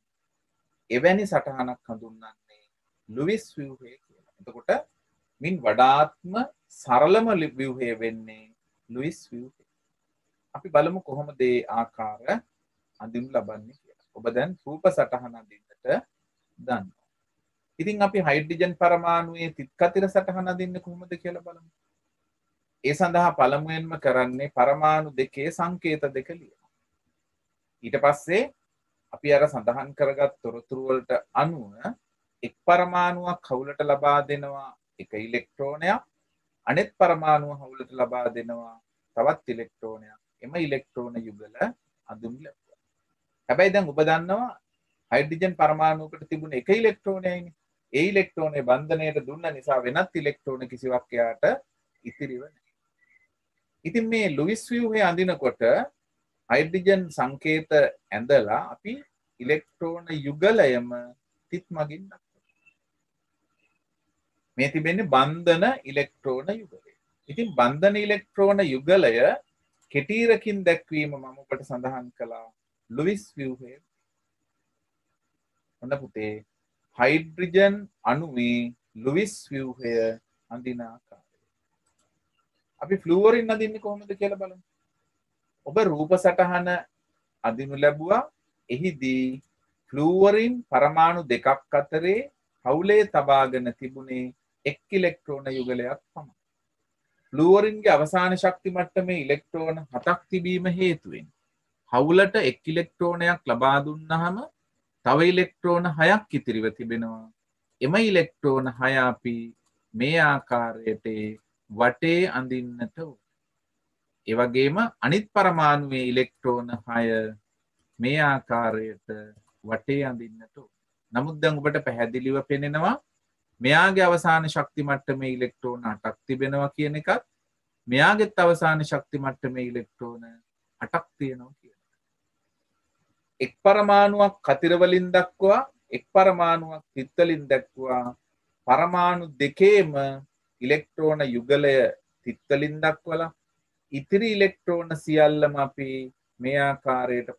එවැනි සටහනක් හඳුන්වන්නේ ලුයිස් ව්‍යුහය කියලා. එතකොට මින් වඩාත්ම සරලම ව්‍යුහය වෙන්නේ ලුයිස් ව්‍යුහය. අපි බලමු කොහොමද ඒ ආකාර අඳිනු ලබන්නේ කියලා. ඔබ දැන් රූප සටහන අඳින්නට දන්නවා. ඉතින් අපි හයිඩ්‍රජන් පරමාණුවේ තිත්කතිර සටහන අඳින්නේ කොහොමද කියලා බලමු. ඒ සඳහා පළමුවෙන්ම කරන්නේ පරමාණු දෙකේ සංකේත දෙක ලියනවා. ඊට පස්සේ අපි අර සඳහන් කරගත් තොරතුරු වලට අනුව එක් පරමාණුවක් හවුලට ලබා දෙනවා එක ඉලෙක්ට්‍රෝනයක්, අනෙත් පරමාණුව හවුලට ලබා දෙනවා තවත් ඉලෙක්ට්‍රෝනයක්. එම ඉලෙක්ට්‍රෝන යුගල අඳුන් ලැබුවා. හැබැයි දැන් ඔබ දන්නවා හයිඩ්‍රජන් පරමාණුවකට තිබුණ එක ඉලෙක්ට්‍රෝනයයිනේ. ඒ ඉලෙක්ට්‍රෝනය බන්ධනයට දුන්න නිසා වෙනත් ඉලෙක්ට්‍රෝන කිසිවක් එයාට ඉතිරිව නැහැ. ඉතින් මේ ලුයිස් ව්‍යුහය අඳිනකොට හයිඩ්‍රජන් සංකේත ඇඳලා අපි ඉලෙක්ට්‍රෝන යුගලයම තිත් මගින් දක්වනවා. මේ තිබෙන්නේ බන්ධන ඉලෙක්ට්‍රෝන යුගලය. ඉතින් බන්ධන ඉලෙක්ට්‍රෝන යුගලය කෙටිරකින් දැක්වීම මම ඔබට සඳහන් කළා ලුයිස් ව්‍යුහය. ඔන්න පුතේ හයිඩ්‍රජන් අණුවේ ලුයිස් ව්‍යුහය අඳින ආකාරය. අපි ෆ්ලුවරින් අඳින්නේ කොහොමද කියලා බලමු. ඔබ රූප සටහන අඳිනු ලැබුවා. එහිදී ෆ්ලුවරින් පරමාණු දෙකක් අතරේ හවුලේ තබාගෙන තිබුණේ එක් ඉලෙක්ට්‍රෝන යුගලයක් පමණයි. ෆ්ලුවරින්ගේ අවසාන ශක්ති මට්ටමේ ඉලෙක්ට්‍රෝන 7ක් තිබීම හේතුවෙන් හවුලට එක් ඉලෙක්ට්‍රෝනයක් ලබා දුන්නාම තව ඉලෙක්ට්‍රෝන 6ක් ඉතිරිව තිබෙනවා. එම ඉලෙක්ට්‍රෝන 6 අපි මේ ආකාරයට වටේ අඳින්නට ඕන. ඒ වගේම අනිත් පරමාණුවේ ඉලෙක්ට්‍රෝන 6 මේ ආකාරයට වටේ අඳින්නට ඕන. නමුත් දැන් ඔබට පැහැදිලිව පෙනෙනවා මෙයාගේ අවසාන ශක්ති මට්ටමේ ඉලෙක්ට්‍රෝන 8ක් තිබෙනවා කියන එකත් මෙයාගේත් අවසාන ශක්ති මට්ටමේ ඉලෙක්ට්‍රෝන 8ක් තියෙනවා කියන එක. එක් පරමාණුවක් කතිර වලින් දක්වා එක් පරමාණුවක් තිත් වලින් දක්වා පරමාණු දෙකේම ඉලෙක්ට්‍රෝන යුගලය තිත් වලින් දක්වලා ඉතිරි ඉලෙක්ට්‍රෝන සියල්ලම අපි මේ ආකාරයට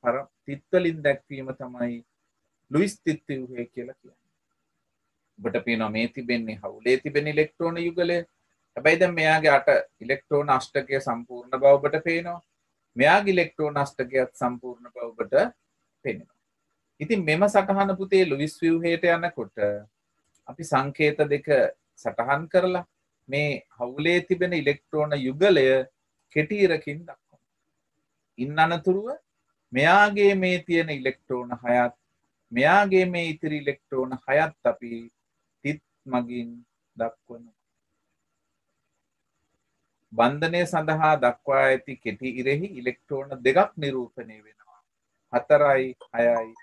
තිත් වලින් දැක්වීම තමයි ලුයිස් තිත් ව්‍යුහය කියලා කියන්නේ. ඔබට පේනවා මේ තිබෙන්නේ හවුලේ තිබෙන ඉලෙක්ට්‍රෝන යුගලය. හැබැයි දැන් මෙයාගේ අට ඉලෙක්ට්‍රෝන අෂ්ටකය සම්පූර්ණ බව ඔබට පේනවා. මෙයාගේ ඉලෙක්ට්‍රෝන අෂ්ටකයත් සම්පූර්ණ බව ඔබට පේනවා. ඉතින් මෙම සටහන පුතේ ලුයිස් ව්‍යුහයට යනකොට අපි සංකේත දෙක සටහන් කරලා මේ හවුලේ තිබෙන ඉලෙක්ට්‍රෝන යුගලය කෙටීරකින් දක්වනවා. ඉන් අනතුරුව මෙයාගේ මේ තියෙන ඉලෙක්ට්‍රෝන 6ත් මෙයාගේ මේ ඉතිරි ඉලෙක්ට්‍රෝන 6ත් අපි තිත් මගින් දක්වනවා. බන්ධනය සඳහා දක්වා ඇති කෙටි ඉරෙහි ඉලෙක්ට්‍රෝන දෙකක් නිරූපණය වෙනවා. 4යි 6යි 8යි.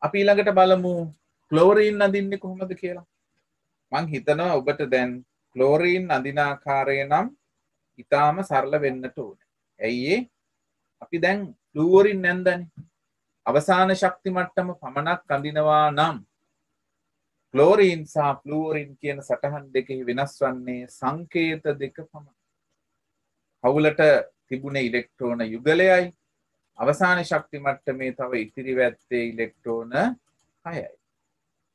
අපි ඊළඟට බලමු ක්ලෝරීන් අඳින්නේ කොහොමද කියලා. මං හිතනවා ඔබට දැන් ක්ලෝරීන් අඳින ආකාරය නම් ඊටාම සරල වෙන්නට ඕනේ. ඇයි අපි දැන් ෆ්ලුවරින් නැන්දනේ. අවසාන ශක්ති මට්ටම පමණක් අඳිනවා නම් ක්ලෝරීන් සහ ෆ්ලුවරින් කියන සටහන් දෙකෙහි වෙනස් වන්නේ සංකේත දෙක පමණයි. හවුලට තිබුණේ ඉලෙක්ට්‍රෝන යුගලයයි. අවසාන ශක්ති මට්ටමේ තව ඉතිරි වැත්තේ ඉලෙක්ට්‍රෝන 6යි.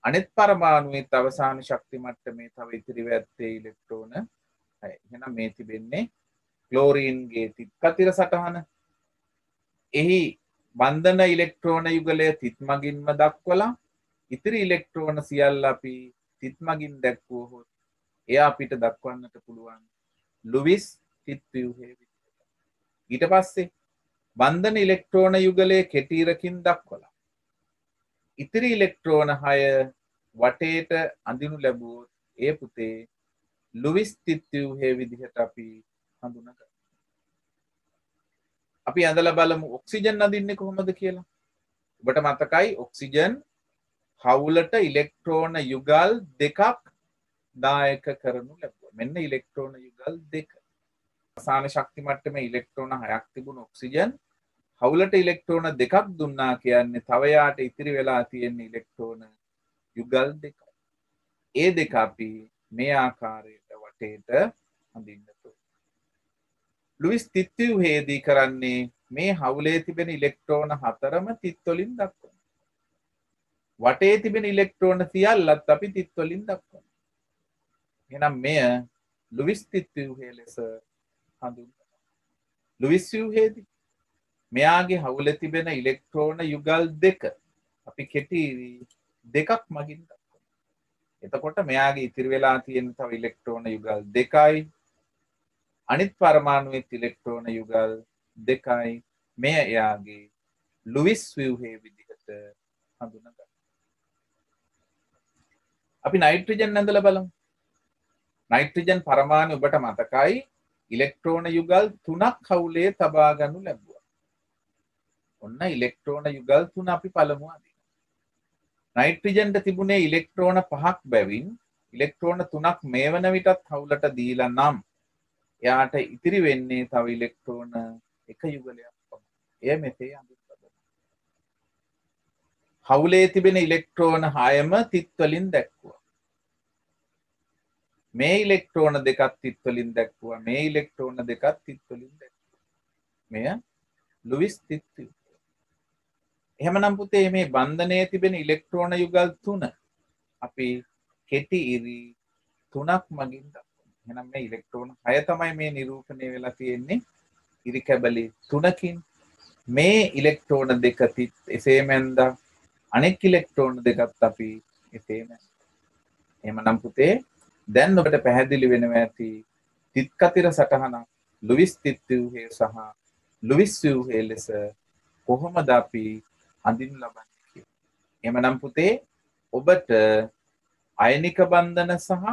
අනෙත් පරමාණුවේ අවසාන ශක්ති මට්ටමේ තව ඉතිරි වැත්තේ ඉලෙක්ට්‍රෝන 6යි. එහෙනම් මේ තිබෙන්නේ ක්ලෝරීන්ගේ තිත් කතිර සටහන. එහි බන්ධන ඉලෙක්ට්‍රෝන යුගලය තිත් මගින්ම දක්වලා ඉතිරි ඉලෙක්ට්‍රෝන සියල්ල අපි තිත් මගින් දැක්වුවොත් එයා අපිට දක්වන්නට පුළුවන් ලුයිස් තිත් ව්‍යුහයේ විදිහට. ඊට පස්සේ බන්ධන ඉලෙක්ට්‍රෝන යුගලය කෙටීරකින් දක්වලා ඉතිරි ඉලෙක්ට්‍රෝන 6 වටේට අඳිනු ලැබුවොත් ඒ පුතේ ලුයිස් තිත් ව්‍යුහයේ විදිහට අපි හඳුනගන්නවා. අපි අඳලා බලමු ඔක්සිජන් අඳින්නේ කොහොමද කියලා. ඔබට මතකයි ඔක්සිජන් හවුලට ඉලෙක්ට්‍රෝන යුගල් දෙකක් දායක කරනු ලැබුවා. මෙන්න ඉලෙක්ට්‍රෝන යුගල් දෙක. අවසාන ශක්ති මට්ටමේ ඉලෙක්ට්‍රෝන 6ක් තිබුණු ඔක්සිජන් හවුලට ඉලෙක්ට්‍රෝන දෙකක් දුන්නා කියන්නේ තව යාට ඉතිරි වෙලා තියෙන ඉලෙක්ට්‍රෝන යුගල් දෙකයි. ඒ දෙක අපි මේ ආකාරයට වටේට අඳින්නට ඕනේ. ලුයිස් තිත් ව්‍යුහයේදී කරන්නේ මේ හවුලේ තිබෙන ඉලෙක්ට්‍රෝන 4ම තිත් වලින් දක්වනවා. වටේ තිබෙන ඉලෙක්ට්‍රෝන සියල්ලත් අපි තිත් වලින් දක්වනවා. එහෙනම් මෙය ලුයිස් තිත් ව්‍යුහය ලෙස හඳුන්වනවා. ලුයිස් ව්‍යුහයේදී මෙයාගේ හවුලේ තිබෙන ඉලෙක්ට්‍රෝන යුගල් දෙක අපි කෙටි දෙකක් මගින් දක්වනවා. එතකොට මෙයාගේ ඉතිරි වෙලා තියෙන තව ඉලෙක්ට්‍රෝන යුගල් දෙකයි අනිත් පරමාණුවේ ඉලෙක්ට්‍රෝන යුගල් දෙකයි. මෙය එයාගේ ලුයිස් ව්‍යුහයේ විදිහට හඳුනගන්නවා. අපි නයිට්‍රජන් ඇඳලා බලමු. නයිට්‍රජන් පරමාණු ඔබට මතකයි ඉලෙක්ට්‍රෝන යුගල් 3ක් හවුලේ තබා ගන්නු ලැබුවා. ඔන්න ඉලෙක්ට්‍රෝන යුගල් 3 අපි පළමු අඳිනවා. නයිට්‍රජන්ට තිබුණේ ඉලෙක්ට්‍රෝන 5ක් බැවින් ඉලෙක්ට්‍රෝන 3ක් මේ වන විටත් හවුලට දීලා නම් එයාට ඉතිරි වෙන්නේ තව ඉලෙක්ට්‍රෝන 1 යුගලයක් පමණයි. එය මෙතේ අඳුන්වනවා. හවුලේ තිබෙන ඉලෙක්ට්‍රෝන 6ම තිත් වලින් දැක්වුවා. මේ ඉලෙක්ට්‍රෝන දෙකක් තිත් වලින් දැක්වුවා. මේ ඉලෙක්ට්‍රෝන දෙකක් තිත් වලින් දැක්වුවා. මෙය ලුයිස් තිත් ව්‍යුහය. එහෙමනම් පුතේ මේ බන්ධනයේ තිබෙන ඉලෙක්ට්‍රෝන යුගල් 3 අපි කෙටි ඉරි 3ක් මගින් දක්වනවා. එහෙනම් මේ ඉලෙක්ට්‍රෝන 6 තමයි මේ නිරූපණය වෙලා තියෙන්නේ ඉරි කැබලි 3කින්. මේ ඉලෙක්ට්‍රෝන දෙක තිත් එසේම ඇඳා අනෙක් ඉලෙක්ට්‍රෝන දෙකත් අපි එසේම. එහෙමනම් පුතේ දැන් ඔබට පැහැදිලි වෙනවා ඇති තිත් කතිර සටහන ලුයිස් තිත් ව්‍යුහය සහ ලුයිස් ව්‍යුහය ලෙස කොහොමද අපි අඳින්න ලබන්නේ කියලා. එහෙමනම් පුතේ ඔබට අයනික බන්ධන සහ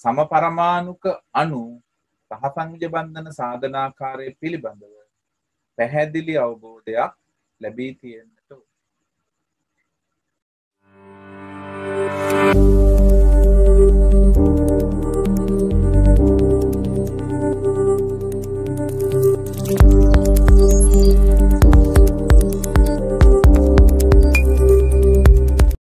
සමපරමාණුක අණු සහසංයෝජ බන්ධන සාධනාකාරය පිළිබඳව පැහැදිලි අවබෝධයක් ලැබී තියෙනවා.